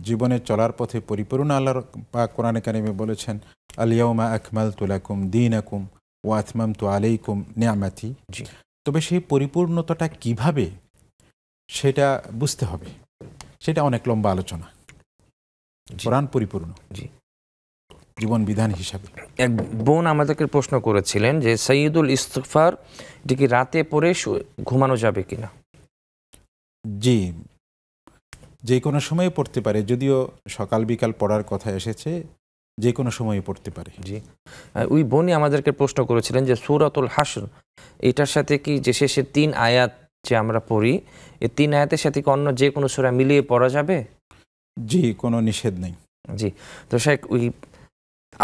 Speaker 2: জীবনে চলার পথে পরিপূর্ণ। আল্লাহর পাক কোরআনে কারিমে বলেছেন, আল ইয়াউমা আকমালতু লাকুম দীনাকুম ওয়া আতমামতু আলাইকুম নি'মাতি। তবে সেই পরিপূর্ণতাটা কিভাবে সেটা বুঝতে হবে, সেটা অনেক লম্বা আলোচনা। কোরআন পরিপূর্ণ জীবন বিধান হিসাবে।
Speaker 1: এক বোন আমাদেরকে প্রশ্ন করেছিলেন যে সাইয়্যিদুল ইস্তিগফার এটা কি রাতে পড়ে ঘুমানো যাবে কিনা?
Speaker 2: জি, যে কোনো সময়ে পড়তে পারে, যদিও সকাল বিকাল পড়ার কথা এসেছে, যে কোনো সময়ে পড়তে পারে।
Speaker 1: জি, ওই বোনই আমাদেরকে প্রশ্ন করেছিলেন যে সূরাতুল হাশর এটার সাথে কি যে শেষের 3 আয়াত যে আমরা পড়ি, এই 3 আয়াতের সাথে কি অন্য যে কোনো সূরা মিলিয়ে পড়া যাবে?
Speaker 2: জি, কোনো নিষেধ নেই।
Speaker 1: জি, তো শেখ ওই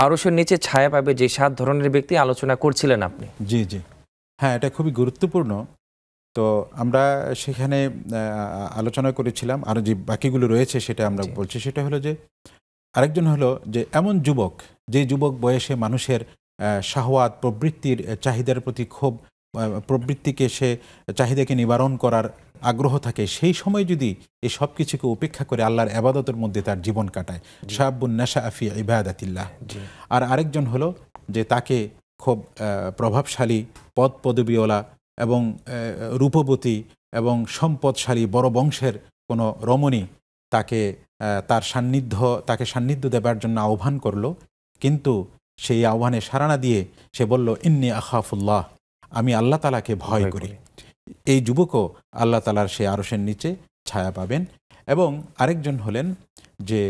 Speaker 1: আরশের নিচে ছায়া পাবে যে 7 ধরনের ব্যক্তি আলোচনা করছিলেন আপনি।
Speaker 2: জি জি, হ্যাঁ, এটা খুবই গুরুত্বপূর্ণ। তো আমরা সেখানে আলোচনা করেছিলাম, আর যে বাকিগুলো রয়েছে সেটা আমরা বলছি। সেটা হলো যে আরেকজন হলো যে এমন যুবক, যে যুবক বয়সে মানুষের শাহওয়াত প্রবৃত্তির চাহিদার প্রতি খুব প্রবৃত্তিকে সে চাহিদাকে নিবারণ করার আগ্রহ থাকে, সেই সময় যদি এই সব কিছুকে উপেক্ষা করে আল্লাহর ইবাদতের মধ্যে তার জীবন কাটায়, শাবুন নাশাআ ফি ইবাদাতিল্লাহ। আর আরেকজন হলো যে তাকে খুব প্রভাবশালী পদ পদবীওয়ালা এবং রূপবতী এবং সম্পদশালী বড় বংশের কোনো রমণী তাকে তাকে সান্নিধ্য দেবার জন্য আহ্বান করলো, কিন্তু সেই আহ্বানে সাড়া না দিয়ে সে বলল, ইন্নী আখাফুল্লাহ, আমি আল্লাহ তাআলাকে ভয় করি। এই যুবকও আল্লাহ তাআলার সে আরশের নিচে ছায়া পাবেন। এবং আরেকজন হলেন যে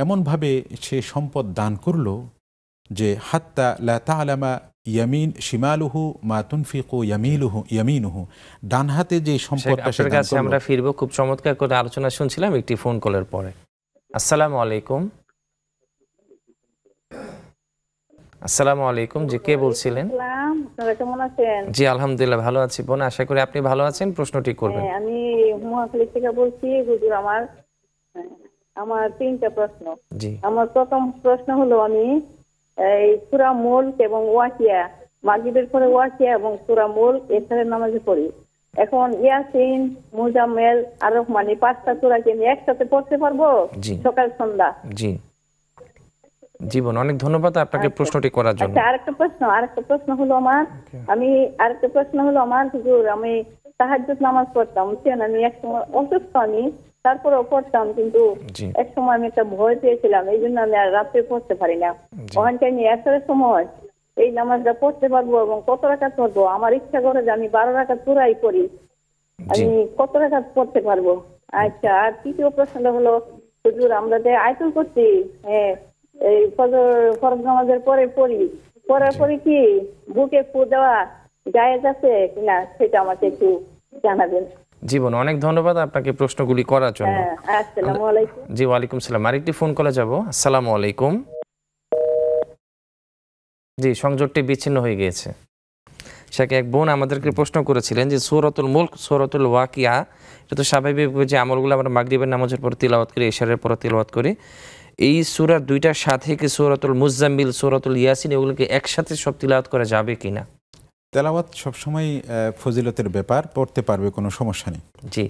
Speaker 2: এমনভাবে সে সম্পদ দান করলো যে হাত্তা লা তা'লামা ইয়ামিন শিমালুহু মা তুনফিকু ইয়ামিনুহু, ডান হাতে যে সম্পদটা সে দান করলো।
Speaker 1: আমরা ফিরবো, খুব চমৎকার করে আলোচনা শুনছিলাম একটি ফোন কলের পরে। আসসালামু আলাইকুম। আসসালামু আলাইকুম, জি কে বলছিলেন?
Speaker 8: কেমন আছেন?
Speaker 1: জি আলহামদুলিল্লাহ ভালো আছি বোন, আশা করি আপনি ভালো আছেন। প্রশ্নটি করবেন।
Speaker 8: আমি মহাখালী থেকে বলছি হুজুর, আমার 3টা প্রশ্ন।
Speaker 1: জি,
Speaker 8: আমার প্রথম প্রশ্ন হলো, আমি এই সূরা মুলক এবং ওয়াকিয়া, মাগরিবের পরে ওয়াকিয়া এবং সূরা মুলক এছাড়া নামাজে পড়ি। এখন ইয়াসিন, মুজাম্মেল আর রহমানি 5টা সূরা কি আমি একসাথে পড়তে পারবো সকাল সন্ধ্যা?
Speaker 1: জি জি বোন, অনেক ধন্যবাদ আপনাকে প্রশ্নটি করার জন্য।
Speaker 8: আচ্ছা, আরেকটা প্রশ্ন হলো আমার হুজুর, আমি তাহাজ্জুদ নামাজ পড়তাম, আমি এক সময় অসুস্থ, আমি তারপরেও পড়তাম, কিন্তু এক সময় আমি একটা ভয় পেয়েছিলাম, এই জন্য আমি আর রাতে পড়তে পারি না। ওখানটায় নিয়ে আসার সময় এই নামাজটা পড়তে পারবো এবং কত রাকাত পড়বো? আমার ইচ্ছা করে যে আমি 12 রাকাত পুরাই পড়ি, আমি কত রাকাত পড়তে পারবো? আচ্ছা, আর তৃতীয় প্রশ্নটা হলো হুজুর, আমরা যে আয়াতুল কুরসি এই ফরজ নামাজের পরে পড়ার পরে কি বুকে ফু দেওয়া জায়েজ আছে কিনা, সেটা আমাকে একটু জানাবেন।
Speaker 1: জীবন, অনেক ধন্যবাদ আপনাকে প্রশ্নগুলি করার জন্য।
Speaker 8: আসসালামু আলাইকুম।
Speaker 1: জি ওয়ালাইকুম সালাম। আরেকটি ফোন কলে যাব। আসসালামু আলাইকুম। জি, সংযোগটি বিচ্ছিন্ন হয়ে গিয়েছে। শেখ, এক বোন আমাদেরকে প্রশ্ন করেছিলেন যে সূরাতুল মুলক, সূরাতুল ওয়াকিয়া, এটা তো স্বাভাবিক যে আমলগুলো আমরা মাগরিবের নামাজের পর তিলাওয়াত করি, ইশারের পর তিলাওয়াত করি, এই সূরার 2টার সাথে কি সূরাতুল মুজাম্মিল, সূরাতুল ইয়াসিন এগুলোকে একসাথে সব তিলাওয়াত করা যাবে কিনা?
Speaker 2: তেলাওয়াত সবসময় ফজিলতের ব্যাপার, পড়তে পারবে, কোনো সমস্যা নেই।
Speaker 1: জি,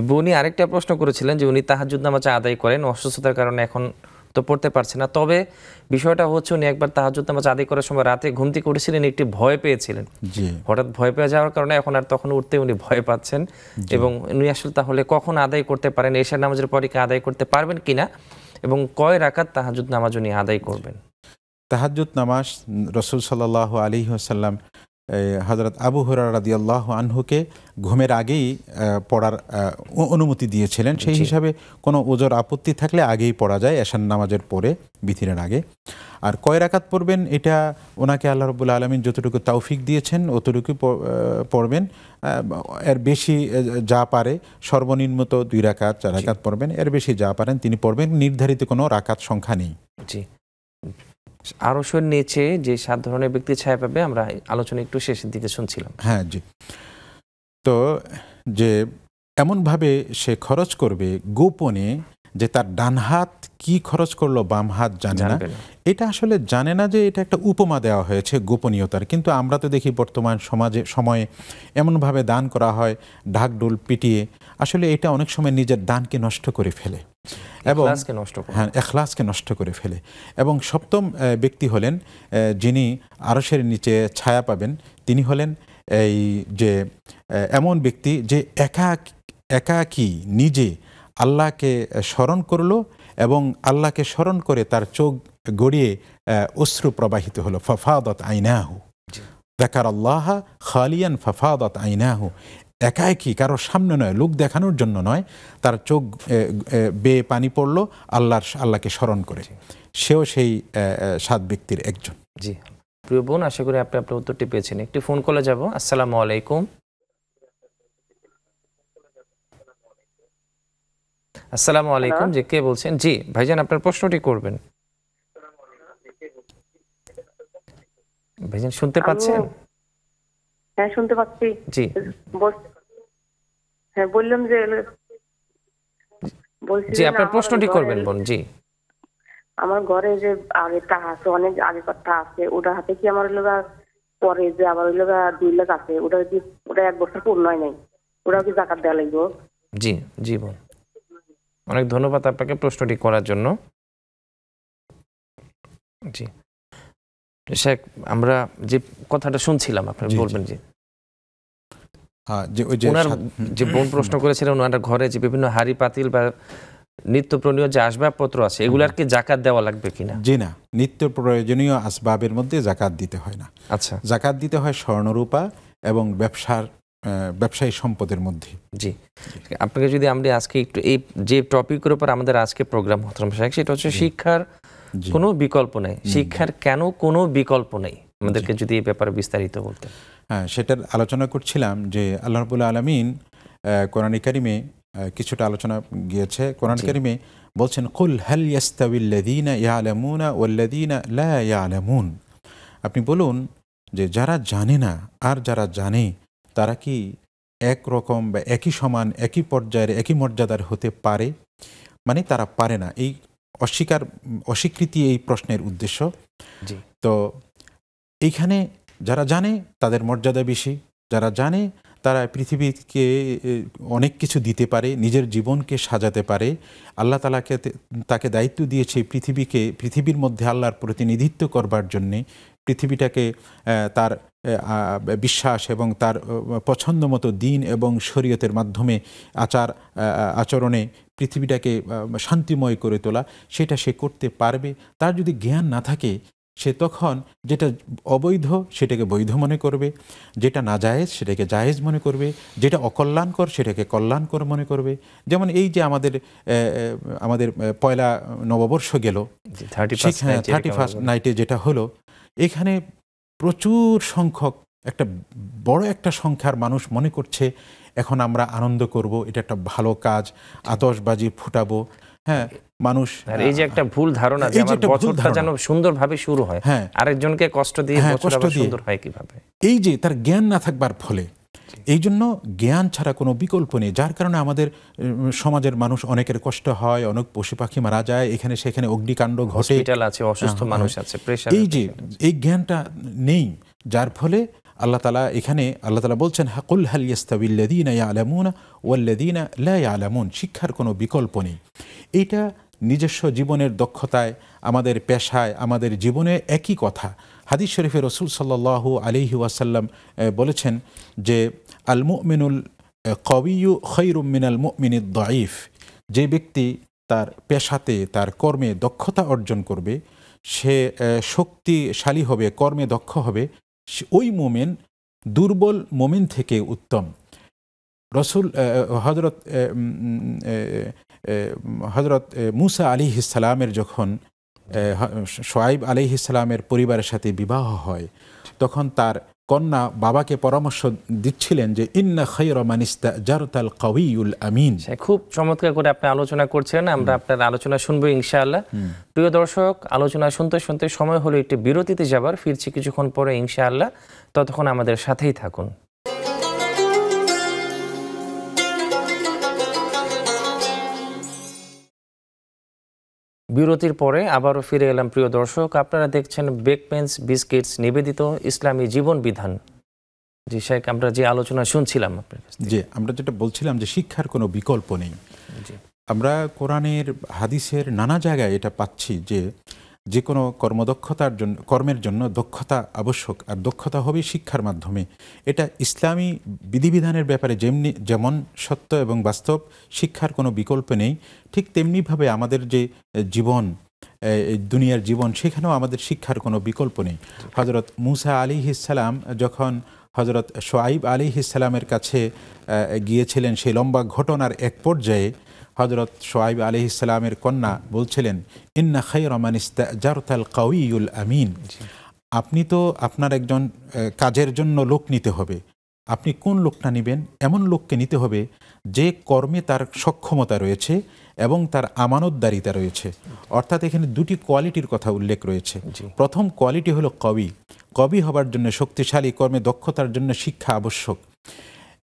Speaker 1: বোনই আরেকটা প্রশ্ন করেছিলেন যে উনি তাহাজ্জুদ নামাজ আদায় করেন, অসুস্থতার কারণে এখন তো পড়তে পারছে না, তবে বিষয়টা হচ্ছে উনি একবার তাহাজ্জুদ নামাজ আদায় করার সময় রাতে ঘুম থেকে উঠেছিলেন, একটি ভয় পেয়েছিলেন। হঠাৎ ভয় পেয়ে যাওয়ার কারণে এখন আর তখন উঠতে উনি ভয় পাচ্ছেন, এবং উনি আসলে তাহলে কখন আদায় করতে পারেন, এশার নামাজের পরে কি আদায় করতে পারবেন কিনা, এবং কয় রাকাত তাহাজ্জুদ নামাজ উনি আদায় করবেন?
Speaker 2: তাহাজ্জুদ নামাজ রাসূল সাল্লাল্লাহু আলাইহি ওয়াসাল্লাম হযরত আবু হুরায়রা রাদিয়াল্লাহু আনহুকে ঘুমের আগেই পড়ার অনুমতি দিয়েছিলেন। সেই হিসাবে কোনো ওজর আপত্তি থাকলে আগেই পড়া যায়, এশার নামাজের পরে, বিতিরের আগে। আর কয় রাকাত পড়বেন এটা ওনাকে আল্লাহ রাব্বুল আলামিন যতটুকু তৌফিক দিয়েছেন অতটুকু পড়বেন। এর বেশি যা পারে, সর্বনিম্ন তো 2 রাকাত 4 রাকাত পড়বেন, এর বেশি যা পারেন তিনি পড়বেন, নির্ধারিত কোনো রাকাত সংখ্যা নেই।
Speaker 1: জি, আরশের নিচে যে 7 ধরনের ব্যক্তি ছায়া পাবে আমরা আলোচনা একটু শেষের দিকে শুনছিলাম।
Speaker 2: হ্যাঁ জি, তো যে এমনভাবে সে খরচ করবে গোপনে যে তার ডান হাত কি খরচ করলো বাম হাত জানে না, এটা আসলে জানে না যে এটা একটা উপমা দেওয়া হয়েছে গোপনীয়তার। কিন্তু আমরা তো দেখি বর্তমান সময়ে এমনভাবে দান করা হয় ঢাকঢোল পিটিয়ে, আসলে এটা অনেক সময় নিজের দানকে নষ্ট করে ফেলে এবং হ্যাঁ এখলাসকে নষ্ট করে ফেলে। এবং সপ্তম ব্যক্তি হলেন যিনি আরশের নিচে ছায়া পাবেন, তিনি হলেন এই যে এমন ব্যক্তি যে একাকী নিজে আল্লাহকে স্মরণ করলো এবং আল্লাহকে স্মরণ করে তার চোখ গড়িয়ে অশ্রু প্রবাহিত হলো। ফাফাদাত আইনাহু, যাকারাল্লাহ খালিয়ান ফাফাদাত আইনাহু, একাকী, কারো সামনে নয়, লোক দেখানোর জন্য নয়, তার চোখ বেয়ে পানি পড়লো আল্লাহকে স্মরণ করে। সেও সেই 7 ব্যক্তির একজন।
Speaker 1: জি প্রিয় বোন, আশা করি আপনি আপনার উত্তরটি পেয়েছেন। একটি ফোন কলে যাব। আসসালামু আলাইকুম। আসসালামু আলাইকুম, যে কে বলছেন? জি ভাইজান, আপনার প্রশ্নটি করবেন। ভাইজান শুনতে পাচ্ছেন?
Speaker 3: হ্যাঁ শুনতে পাচ্ছি।
Speaker 1: জি
Speaker 3: হ্যাঁ বললাম যে
Speaker 1: জি আপনার প্রশ্নটি করবেন বোন। জি
Speaker 3: আমার ঘরে যে আগেরটা আছে, অনেক আগেরটা আছে, ওটা হাতে কি আমার লোক পরে যে আবার ওই লোক 2 লাখ আছে, ওটা 1 বছর পূর্ণ হয় নাই, ওটা কি যাকাত দেওয়া লাগবে?
Speaker 1: জি জি বোন, অনেক ধন্যবাদ আপনাকে প্রশ্নটি করার জন্য। জি শেখ, আমরা যে কথাটা শুনছিলাম আপনি বলবেন। জি ওনার যে বোন প্রশ্ন করেছিলেন, ওনার ঘরে যে বিভিন্ন হাড়ি পাতিল বা নিত্য প্রয়োজনীয় যে আসবাবপত্র আছে, এগুলার কি যাকাত দেওয়া লাগবে কিনা?
Speaker 2: জি না, নিত্য প্রয়োজনীয় আসবাবের মধ্যে যাকাত দিতে হয় না।
Speaker 1: আচ্ছা,
Speaker 2: যাকাত দিতে হয় স্বর্ণরূপা এবং ব্যবসায়ী সম্পদের মধ্যে।
Speaker 1: জি, আপনাকে যদি আমরা আজকে একটু এই যে টপিকের উপর আমাদের আজকে প্রোগ্রাম হতাম সেটা হচ্ছে শিক্ষার কোনো বিকল্প নেই। শিক্ষার কেন কোনো বিকল্প নেই, আমাদেরকে যদি এই ব্যাপারে বিস্তারিত বলতেন।
Speaker 2: হ্যাঁ, সেটার আলোচনা করছিলাম যে আল্লাহ রাব্বুল আলামিন কোরআনে কারিমে কিছুটা আলোচনা গিয়েছে। কোরআন কারিমে বলছেন, কুল হাল ইয়াস্তাবিল্লাযীনা ইয়ালামুনা ওয়াল্লাযীনা লা ইয়ালামুন, আপনি বলুন যে যারা জানে না আর যারা জানে তারা কি এক রকম বা একই সমান, একই পর্যায়ের, একই মর্যাদার হতে পারে? মানে তারা পারে না। এই অস্বীকৃতি এই প্রশ্নের উদ্দেশ্য। তো এইখানে যারা জানে তাদের মর্যাদা বেশি, যারা জানে তারা পৃথিবীকে অনেক কিছু দিতে পারে, নিজের জীবনকে সাজাতে পারে। আল্লাহ তাকে দায়িত্ব দিয়েছে পৃথিবীর মধ্যে আল্লাহর প্রতিনিধিত্ব করবার জন্যে, পৃথিবীটাকে তার বিশ্বাস এবং তার পছন্দ মতো দিন এবং শরীয়তের মাধ্যমে আচরণে পৃথিবীটাকে শান্তিময় করে তোলা, সেটা সে করতে পারবে। তার যদি জ্ঞান না থাকে, সে তখন যেটা অবৈধ সেটাকে বৈধ মনে করবে, যেটা নাজায়েজ সেটাকে জায়েজ মনে করবে, যেটা অকল্যাণকর সেটাকে কল্যাণকর মনে করবে। যেমন এই যে আমাদের পয়লা নববর্ষ গেল, 31st নাইটে যেটা হলো, এখানে প্রচুর সংখ্যক বড় একটা সংখ্যার মানুষ মনে করছে এখন আমরা আনন্দ করব, এটা একটা ভালো কাজ, আতশবাজি ফুটাবো। হ্যাঁ, মানুষ
Speaker 1: এই যে একটা ভুল ধারণা যে আমার বছরটা যেন সুন্দরভাবে শুরু হয়, আরেকজনকে কষ্ট দিয়ে সুন্দর হয় কিভাবে,
Speaker 2: এই যে তার জ্ঞান না থাকবার ফলে। এই জন্য জ্ঞান ছাড়া কোনো বিকল্প নেই, যার কারণে আমাদের সমাজের মানুষ অনেকের কষ্ট হয়, অনেক পশু পাখি মারা যায়, এখানে সেখানে অগ্নিকাণ্ড ঘটে,
Speaker 1: হসপিটাল আছে, অসুস্থ মানুষ আছে, প্রেসার।
Speaker 2: এই জ্ঞানটা নেই, যার ফলে আল্লাহ তাআলা বলছেন, কুল হাল ইয়াস্তাবিল্লাযীনা ইয়ালামুনা ওয়াল্লাযীনা লা ইয়ালামুন, শিক্ষার কোনো বিকল্প নেই। এইটা নিজস্ব জীবনের দক্ষতায়, আমাদের পেশায়, আমাদের জীবনে একই কথা। হাদিস শরীফে রাসূল সাল্লাল্লাহু আলাইহি ওয়াসাল্লাম বলেছেন যে আল মুমিনুল কওয়িয়্যু খায়রুম মিনাল মুমিনিদ দাঈফ, যে ব্যক্তি তার পেশাতে, তার কর্মে দক্ষতা অর্জন করবে, সে শক্তিশালী হবে, কর্মে দক্ষ হবে, ওই মুমিন দুর্বল মুমিন থেকে উত্তম। রসুল হজরত মুসা আলাইহিস সালামের যখন শুআয়ব আলাইহিস সালামের পরিবারের সাথে বিবাহ হয়, তখন তার কন্যা বাবাকে পরামর্শ দিচ্ছিলেন যে ইন্না খায়রা মান ইস্তাজারতাল কাওয়িউল আমিন।
Speaker 1: খুব চমৎকার করে আপনি আলোচনা করছেন, আমরা আপনার আলোচনা শুনবো ইনশাআল্লাহ। প্রিয় দর্শক, আলোচনা শুনতে শুনতে সময় হলো একটি বিরতিতে যাবার, ফিরছি কিছুক্ষণ পরে ইনশাআল্লাহ, ততক্ষণ আমাদের সাথেই থাকুন। বিরতির পরে আবারও ফিরে এলাম। প্রিয় দর্শক, আপনারা দেখছেন বেকপেন্স বিস্কিটস নিবেদিত ইসলামী জীবন বিধান। জি শেখ, আমরা যে আলোচনা শুনছিলাম আপনার কাছ থেকে,
Speaker 2: যে আমরা যেটা বলছিলাম যে শিক্ষার কোনো বিকল্প নেই। আমরা কোরআনের হাদিসের নানা জায়গায় এটা পাচ্ছি যে কোনো কর্মের জন্য দক্ষতা আবশ্যক, আর দক্ষতা হবে শিক্ষার মাধ্যমে। এটা ইসলামী বিধিবিধানের ব্যাপারে যেমন সত্য এবং বাস্তব, শিক্ষার কোনো বিকল্প নেই, ঠিক তেমনিভাবে আমাদের যে জীবন, দুনিয়ার জীবন, সেখানেও আমাদের শিক্ষার কোনো বিকল্প নেই। হজরত মুসা আলাইহিস সালাম যখন হজরত শুআয়ব আলাইহিস সালামের কাছে গিয়েছিলেন, সেই লম্বা ঘটনার এক পর্যায়ে হজরত শুআয়ব আলাইহিস সালামের কন্যা বলছিলেন ইন্না খায়রা মান ইস্তাজারতাল কাওয়িউল আমিন। আপনি তো আপনার একজন কাজের জন্য লোক নিতে হবে, আপনি কোন লোকটা নেবেন? এমন লোককে নিতে হবে যে কর্মে তার সক্ষমতা রয়েছে এবং তার আমানতদারিতা রয়েছে। অর্থাৎ এখানে দুটি কোয়ালিটির কথা উল্লেখ রয়েছে। প্রথম কোয়ালিটি হলো কবি হবার জন্য, শক্তিশালী কর্মে দক্ষতার জন্য শিক্ষা আবশ্যক।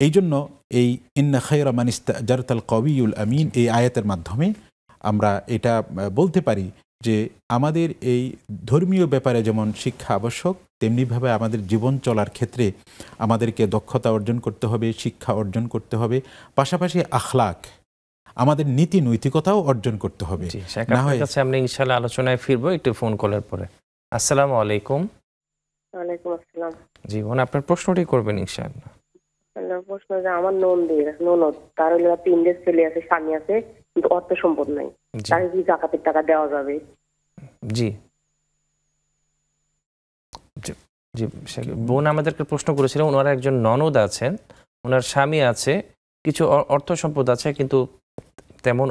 Speaker 2: এই জন্য এই ইন্না খায়রা মান ইস্তাজারতাল কাওয়িউল আমিন এই আয়াতের মাধ্যমে আমরা এটা বলতে পারি যে আমাদের এই ধর্মীয় ব্যাপারে যেমন শিক্ষা আবশ্যক, তেমনিভাবে আমাদের জীবন চলার ক্ষেত্রে আমাদেরকে দক্ষতা অর্জন করতে হবে, শিক্ষা অর্জন করতে হবে, পাশাপাশি আখলাক, আমাদের নীতি নৈতিকতাও অর্জন করতে হবে।
Speaker 1: না হয় আমরা ইনশাআল্লাহ আলোচনায় ফিরবো একটু ফোন কলের পরে। আসসালামু আলাইকুম।
Speaker 9: ওয়ালাইকুম আসসালাম।
Speaker 1: জি বোন, আপনার প্রশ্নটি করবেন ইনশাআল্লাহ।
Speaker 9: প্রশ্ন যে আমার ননদ, তার হলো 3 ছেলে আছে, স্বামী আছে, কিন্তু অর্থ সম্পদ নাই, তাকে কি যাকাতের টাকা দেওয়া যাবে?
Speaker 1: জি জি বোন আমাদেরকে প্রশ্ন করেছিলেন, ওনার একজন ননদ আছেন, ওনার স্বামী আছে, কিছু অর্থ সম্পদ আছে, কিন্তু তেমন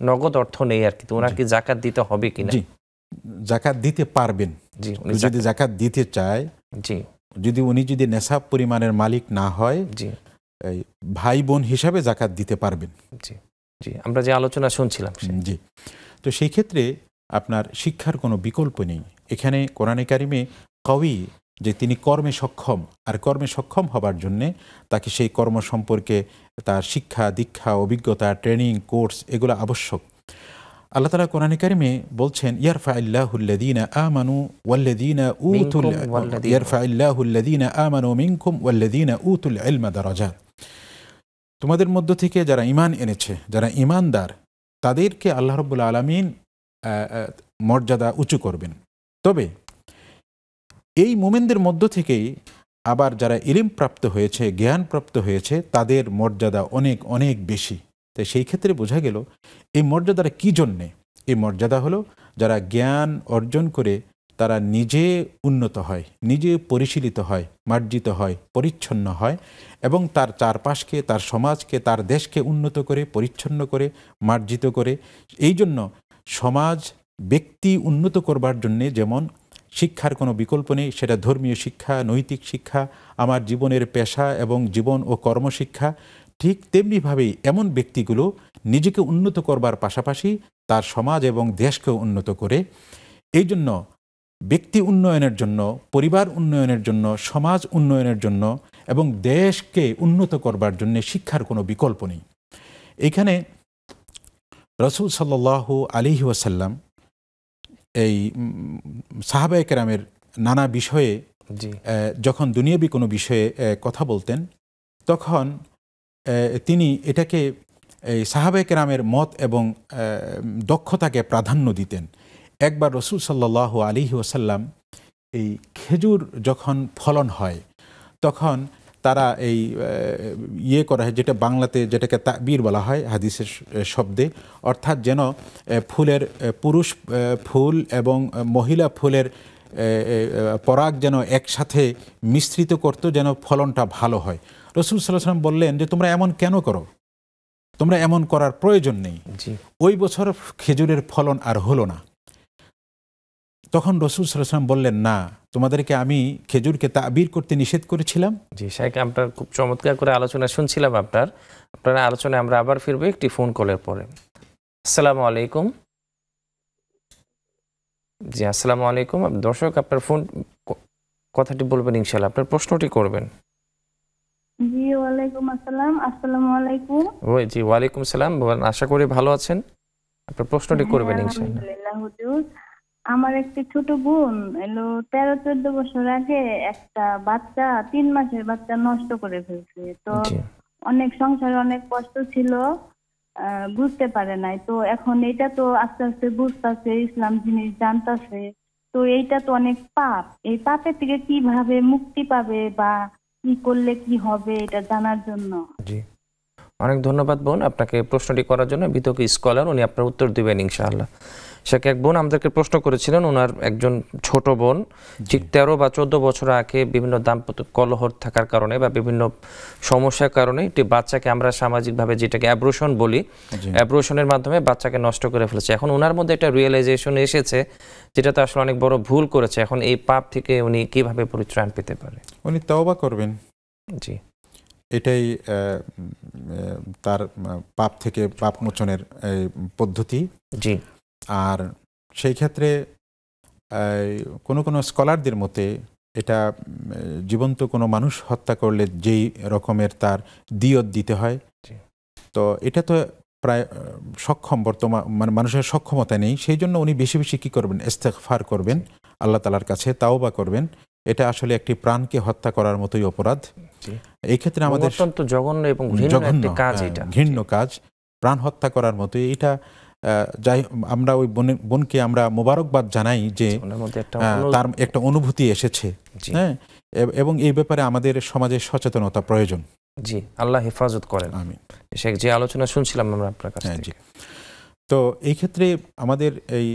Speaker 1: নগদ অর্থ নেই আর কি, তো ওনার কি যাকাত দিতে হবে কিনা?
Speaker 2: জি, যাকাত দিতে পারবেন। জি, যদি যাকাত দিতে চায়, জি, উনি যদি নেশাব পরিমাণের মালিক না হয়, জি, ভাই বোন হিসাবে যাকাত দিতে পারবেন।
Speaker 1: জি জি, আমরা যে আলোচনা শুনছিলাম।
Speaker 2: জি, তো সেই ক্ষেত্রে আপনার শিক্ষার কোনো বিকল্প নেই। এখানে কোরআনে কারিমে কওয়ি, যে তিনি কর্মে সক্ষম, আর কর্মে সক্ষম হবার জন্যে তাকে সেই কর্ম সম্পর্কে তার শিক্ষা দীক্ষা, অভিজ্ঞতা, ট্রেনিং, কোর্স এগুলো আবশ্যক। আল্লাহ তাআলা কোরআনে কারিমে বলছেন ইয়ারফাইল্লাহুল্লাযীনা আমানু ওয়াল্লাযীনা উতুল ইয়ারফাইল্লাহুল্লাযীনা আমানু মিনকুম ওয়াল্লাযীনা উতুল ইলমা দারাজাত। তোমাদের মধ্য থেকে যারা ঈমান এনেছে, যারা ঈমানদার, তাদেরকে আল্লাহ রাব্বুল আলামিন মর্যাদা উঁচু করবেন। তবে এই মুমিনদের মধ্য থেকেই আবার যারা ইলম প্রাপ্ত হয়েছে, জ্ঞান প্রাপ্ত হয়েছে, তাদের মর্যাদা অনেক অনেক বেশি। তাই সেই ক্ষেত্রে বোঝা গেল এই মর্যাদাটা কী জন্যে? এই মর্যাদা হলো যারা জ্ঞান অর্জন করে তারা নিজে উন্নত হয়, নিজে পরিশীলিত হয়, মার্জিত হয়, পরিচ্ছন্ন হয়, এবং তার চারপাশকে, তার সমাজকে, তার দেশকে উন্নত করে, পরিচ্ছন্ন করে, মার্জিত করে। এই জন্য সমাজ, ব্যক্তি উন্নত করবার জন্যে যেমন শিক্ষার কোনো বিকল্প নেই, সেটা ধর্মীয় শিক্ষা, নৈতিক শিক্ষা, আমার জীবনের পেশা এবং জীবন ও কর্মশিক্ষা, ঠিক তেমনিভাবেই এমন ব্যক্তিগুলো নিজেকে উন্নত করবার পাশাপাশি তার সমাজ এবং দেশকে উন্নত করে। এই জন্য ব্যক্তি উন্নয়নের জন্য, পরিবার উন্নয়নের জন্য, সমাজ উন্নয়নের জন্য এবং দেশকে উন্নত করবার জন্য শিক্ষার কোনো বিকল্প নেই। এখানে রাসূল সাল্লাল্লাহু আলাইহি ওয়াসাল্লাম এই সাহাবায়ে কেরামের নানা বিষয়ে যখন দুনিয়াবি কোনো বিষয়ে কথা বলতেন, তখন তিনি এটাকে এই সাহাবায়ে কেরামের মত এবং দক্ষতাকে প্রাধান্য দিতেন। একবার রাসূল সাল্লাল্লাহু আলাইহি ওয়াসাল্লাম এই খেজুর যখন ফলন হয়, তখন তারা এই করা হয়, যেটা বাংলাতে যেটাকে তাকবীর বলা হয় হাদিসের শব্দে, অর্থাৎ যেন ফুলের পুরুষ ফুল এবং মহিলা ফুলের পরাগ যেন একসাথে মিশ্রিত করত, যেন ফলনটা ভালো হয়। রাসূল সাল্লাল্লাহু আলাইহি ওয়াসাল্লাম বললেন যে তোমরা এমন কেন করো, তোমরা এমন করার প্রয়োজন নেই। ওই বছর খেজুরের ফলন আর হলো না। তখন রাসূল সাল্লাল্লাহু আলাইহি ওয়াসাল্লাম বললেন, না, তোমাদেরকে আমি খেজুরকে তাবির করতে নিষেধ করেছিলাম।
Speaker 1: জি শাইখ, আপনার খুব চমৎকার করে আলোচনা শুনছিলাম। আপনার আলোচনায় আমরা আবার ফিরবো একটি ফোন কলের পরে। আসসালামু আলাইকুম। জি আসসালামু আলাইকুম। দর্শক, আপনার ফোন কথাটি বলবেন ইনশাআল্লাহ, আপনার প্রশ্নটি করবেন।
Speaker 7: জি ওয়ালাইকুম আসসালাম। আসসালামু আলাইকুম।
Speaker 1: ওই জি ওয়ালাইকুম সালাম। আশা করি ভালো আছেন, আপনার প্রশ্নটি করবেন ইনশাআল্লাহ।
Speaker 7: আলহামদুলিল্লাহ হুজুর, আমার একটি ছোট বোন 13-14 বছর আগে একটা বাচ্চা, 3 মাসের বাচ্চা নষ্ট করে ফেলছে। তো অনেক সংসারে অনেক কষ্ট ছিল, বুঝতে পারে নাই। তো এখন এটা তো আস্তে আস্তে বুঝতেছে, ইসলাম জিনিস জানতেছে। তো এইটা তো অনেক পাপ, এই পাপের থেকে কিভাবে মুক্তি পাবে বা কি করলে কি হবে এটা জানার জন্য।
Speaker 1: জি অনেক ধন্যবাদ বোন আপনাকে প্রশ্নটি করার জন্য। বিতর্ক স্কলার, উনি আপনার উত্তর দিবেন ইনশাআল্লাহ। শেখ, এক বোন আমাদেরকে প্রশ্ন করেছিলেন, ওনার একজন ছোট বোন ঠিক 13 বা 14 বছর আগে বিভিন্ন দাম্পত্য কলহ থাকার কারণে বা বিভিন্ন সমস্যার কারণে একটি বাচ্চাকে, আমরা সামাজিকভাবে যেটাকে অ্যাব্রোশন বলি, অ্যাব্রোশনের মাধ্যমে বাচ্চাকে নষ্ট করে ফেলেছে। এখন ওনার মধ্যে একটা রিয়েলাইজেশন এসেছে যেটা তো আসলে অনেক বড় ভুল করেছে। এখন এই পাপ থেকে উনি কিভাবে পরিত্রাণ পেতে পারে?
Speaker 2: উনি তওবা করবেন।
Speaker 1: জি,
Speaker 2: এটাই তার পাপ থেকে পাপ মোচনের পদ্ধতি।
Speaker 1: জি।
Speaker 2: আর সেই ক্ষেত্রে কোনো স্কলারদের মতে এটা জীবন্ত কোনো মানুষ হত্যা করলে যেই রকমের তার দিয়ত দিতে হয়, তো এটা তো প্রায় সক্ষম, বর্তমান মানে মানুষের সক্ষমতা নেই। সেই জন্য উনি বেশি বেশি কী করবেন, ইস্তেগফার করবেন আল্লাহ তাআলার কাছে, তাওবা করবেন। এটা আসলে একটি প্রাণকে হত্যা করার মতোই অপরাধ। এই ক্ষেত্রে আমাদের
Speaker 1: অত্যন্ত জঘন্য এবং ঘৃণ্য
Speaker 2: কাজ, প্রাণ হত্যা করার মতোই এটা। যাই, আমরা ওই বোনকে আমরা মোবারকবাদ জানাই যে তার একটা অনুভূতি এসেছে, হ্যাঁ, এবং এই ব্যাপারে আমাদের সমাজের সচেতনতা প্রয়োজন।
Speaker 1: জি, আল্লাহ হেফাজত করেন। আমিন। শেখ, যে আলোচনা শুনছিলাম আমরা আপনার কাছ থেকে,
Speaker 2: তো এই ক্ষেত্রে আমাদের এই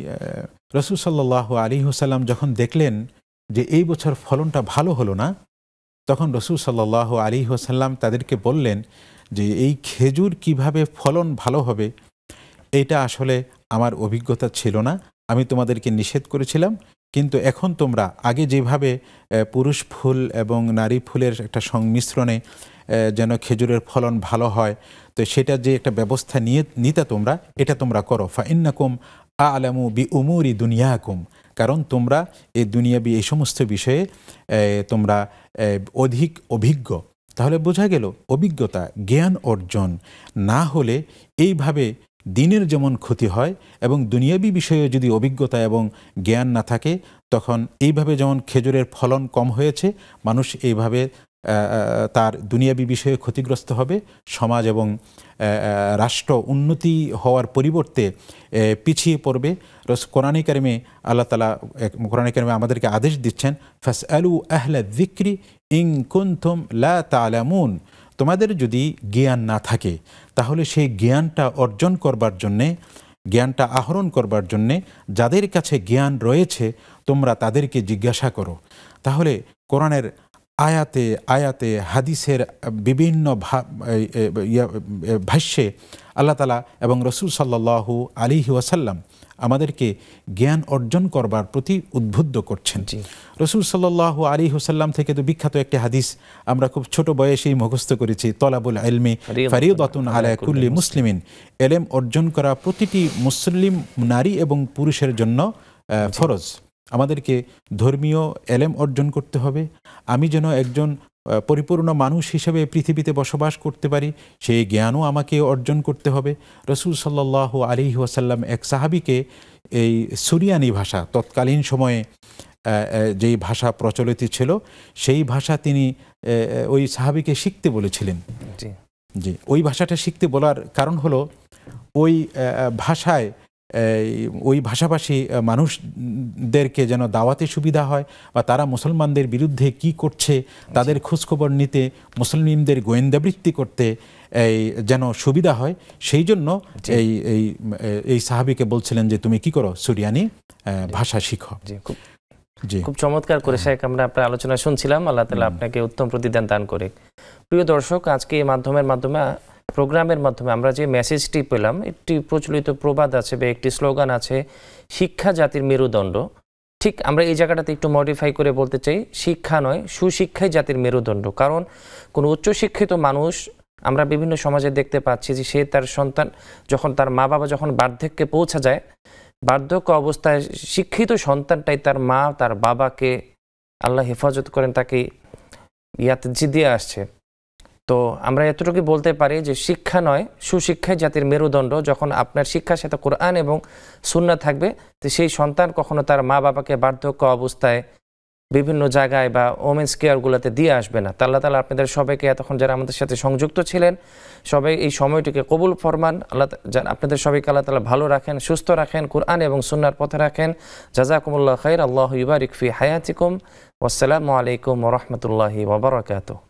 Speaker 2: রাসূল সাল্লাল্লাহু আলাইহি ওয়াসাল্লাম যখন দেখলেন যে এই বছর ফলনটা ভালো হলো না, তখন রাসূল সাল্লাল্লাহু আলাইহি ওয়াসাল্লাম তাদেরকে বললেন যে এই খেজুর কিভাবে ফলন ভালো হবে এটা আসলে আমার অভিজ্ঞতা ছিল না, আমি তোমাদেরকে নিষেধ করেছিলাম। কিন্তু এখন তোমরা আগে যেভাবে পুরুষ ফুল এবং নারী ফুলের একটা সংমিশ্রণে যেন খেজুরের ফলন ভালো হয়, তো সেটা যে একটা ব্যবস্থা নিতে তোমরা, এটা তোমরা করো। ফাইন্নাকুম আ'লামু বিউমুরি দুনিয়াকুম, কারণ তোমরা এই দুনিয়াবি এই সমস্ত বিষয়ে তোমরা অধিক অভিজ্ঞ। তাহলে বোঝা গেল অভিজ্ঞতা, জ্ঞান অর্জন না হলে এইভাবে দিনের যেমন ক্ষতি হয়, এবং দুনিয়াবি বিষয়ে যদি অভিজ্ঞতা এবং জ্ঞান না থাকে, তখন এইভাবে যেমন খেজুরের ফলন কম হয়েছে, মানুষ এইভাবে তার দুনিয়াবি বিষয়ে ক্ষতিগ্রস্ত হবে, সমাজ এবং রাষ্ট্র উন্নতি হওয়ার পরিবর্তে পিছিয়ে পড়বে। কোরআনে কারিমে আল্লাহ তাআলা কোরআনে কারিমে আমাদেরকে আদেশ দিচ্ছেন, ফাসআলু আহলা যিকরি ইন কুনতুম লা তা'লামুন, তোমাদের যদি জ্ঞান না থাকে তাহলে সেই জ্ঞানটা অর্জন করবার জন্যে, জ্ঞানটা আহরণ করবার জন্যে যাদের কাছে জ্ঞান রয়েছে তোমরা তাদেরকে জিজ্ঞাসা করো। তাহলে কোরআনের আয়াতে আয়াতে হাদিসের বিভিন্ন ভাষ্যে আল্লাহ তাআলা এবং রাসূল সাল্লাল্লাহু আলাইহি ওয়াসাল্লাম আমাদেরকে জ্ঞান অর্জন করবার প্রতি উদ্বুদ্ধ করছেন। রাসূল সাল্লাল্লাহু আলাইহি ওয়াসাল্লাম থেকে তো বিখ্যাত একটি হাদিস আমরা খুব ছোট বয়সেই মুখস্থ করেছি, তলাবুল ইলমি ফারিদাতুন আলা কুল্লি মুসলিমিন, ইলম অর্জন করা প্রতিটি মুসলিম নারী এবং পুরুষের জন্য ফরজ। আমাদেরকে ধর্মীয় ইলম অর্জন করতে হবে। আমি যেন একজন পরিপূর্ণ মানুষ হিসেবে পৃথিবীতে বসবাস করতে পারি, সেই জ্ঞানও আমাকে অর্জন করতে হবে। রাসূল সাল্লাল্লাহু আলাইহি ওয়াসাল্লাম এক সাহাবীকে এই সুরিয়ানি ভাষা, তৎকালীন সময়ে যেই ভাষা প্রচলিত ছিল, সেই ভাষা তিনি ওই সাহাবীকে শিখতে বলেছিলেন। জি, ওই ভাষাটা শিখতে বলার কারণ হলো ওই ভাষায় ওই ভাষাভাষী মানুষদেরকে যেন দাওয়াতে সুবিধা হয়, বা তারা মুসলমানদের বিরুদ্ধে কি করছে তাদের খোঁজখবর নিতে, মুসলিমদের গোয়েন্দাবৃত্তি করতে যেন সুবিধা হয়। সেই জন্য এই সাহাবীকে বলছিলেন যে তুমি কি করো, সুরিয়ানি ভাষা শিখো।
Speaker 1: খুব চমৎকার করে শেখ আমরা আপনার আলোচনা শুনছিলাম। আল্লাহ তাআলা আপনাকে উত্তম প্রতিদান দান করে। প্রিয় দর্শক, আজকে এই প্রোগ্রামের মাধ্যমে আমরা যে মেসেজটি পেলাম, একটি প্রচলিত প্রবাদ আছে বা একটি স্লোগান আছে, শিক্ষা জাতির মেরুদণ্ড। ঠিক আমরা এই জায়গাটাতে একটু মডিফাই করে বলতে চাই, শিক্ষা নয় সুশিক্ষাই জাতির মেরুদণ্ড। কারণ কোনো উচ্চশিক্ষিত মানুষ আমরা বিভিন্ন সমাজে দেখতে পাচ্ছি যে সে তার সন্তান যখন তার মা বাবা যখন বার্ধক্যে পৌঁছা যায়, বার্ধক্য অবস্থায় শিক্ষিত সন্তানটাই তার মা তার বাবাকে আল্লাহ হেফাজত করেন তাকে ইয়াতে দিয়ে আসছে। তো আমরা এতটুকু বলতে পারি যে শিক্ষা নয় সুশিক্ষাই জাতির মেরুদণ্ড। যখন আপনার শিক্ষার সাথে কোরআন এবং সুন্নাহ থাকবে, তো সেই সন্তান কখনো তার মা বাবাকে বার্ধক্য অবস্থায় বিভিন্ন জায়গায় বা ওমেন্স কেয়ারগুলোতে দিয়ে আসবে না। আল্লাহ তাআলা আপনাদের সবাইকে এতক্ষণ যারা আমাদের সাথে সংযুক্ত ছিলেন সবাই এই সময়টিকে কবুল ফরমান। আল্লাহ আপনাদের সবাইকে আল্লাহ তাআলা ভালো রাখেন, সুস্থ রাখেন, কোরআন এবং সুন্নাহর পথে রাখেন। জাযাকুমুল্লাহ খাইর। আল্লাহু ইবারিক ফি হায়াতিকুম। ওয়াসসালামু আলাইকুম ওয়া রাহমাতুল্লাহি ওয়া বারাকাতুহু।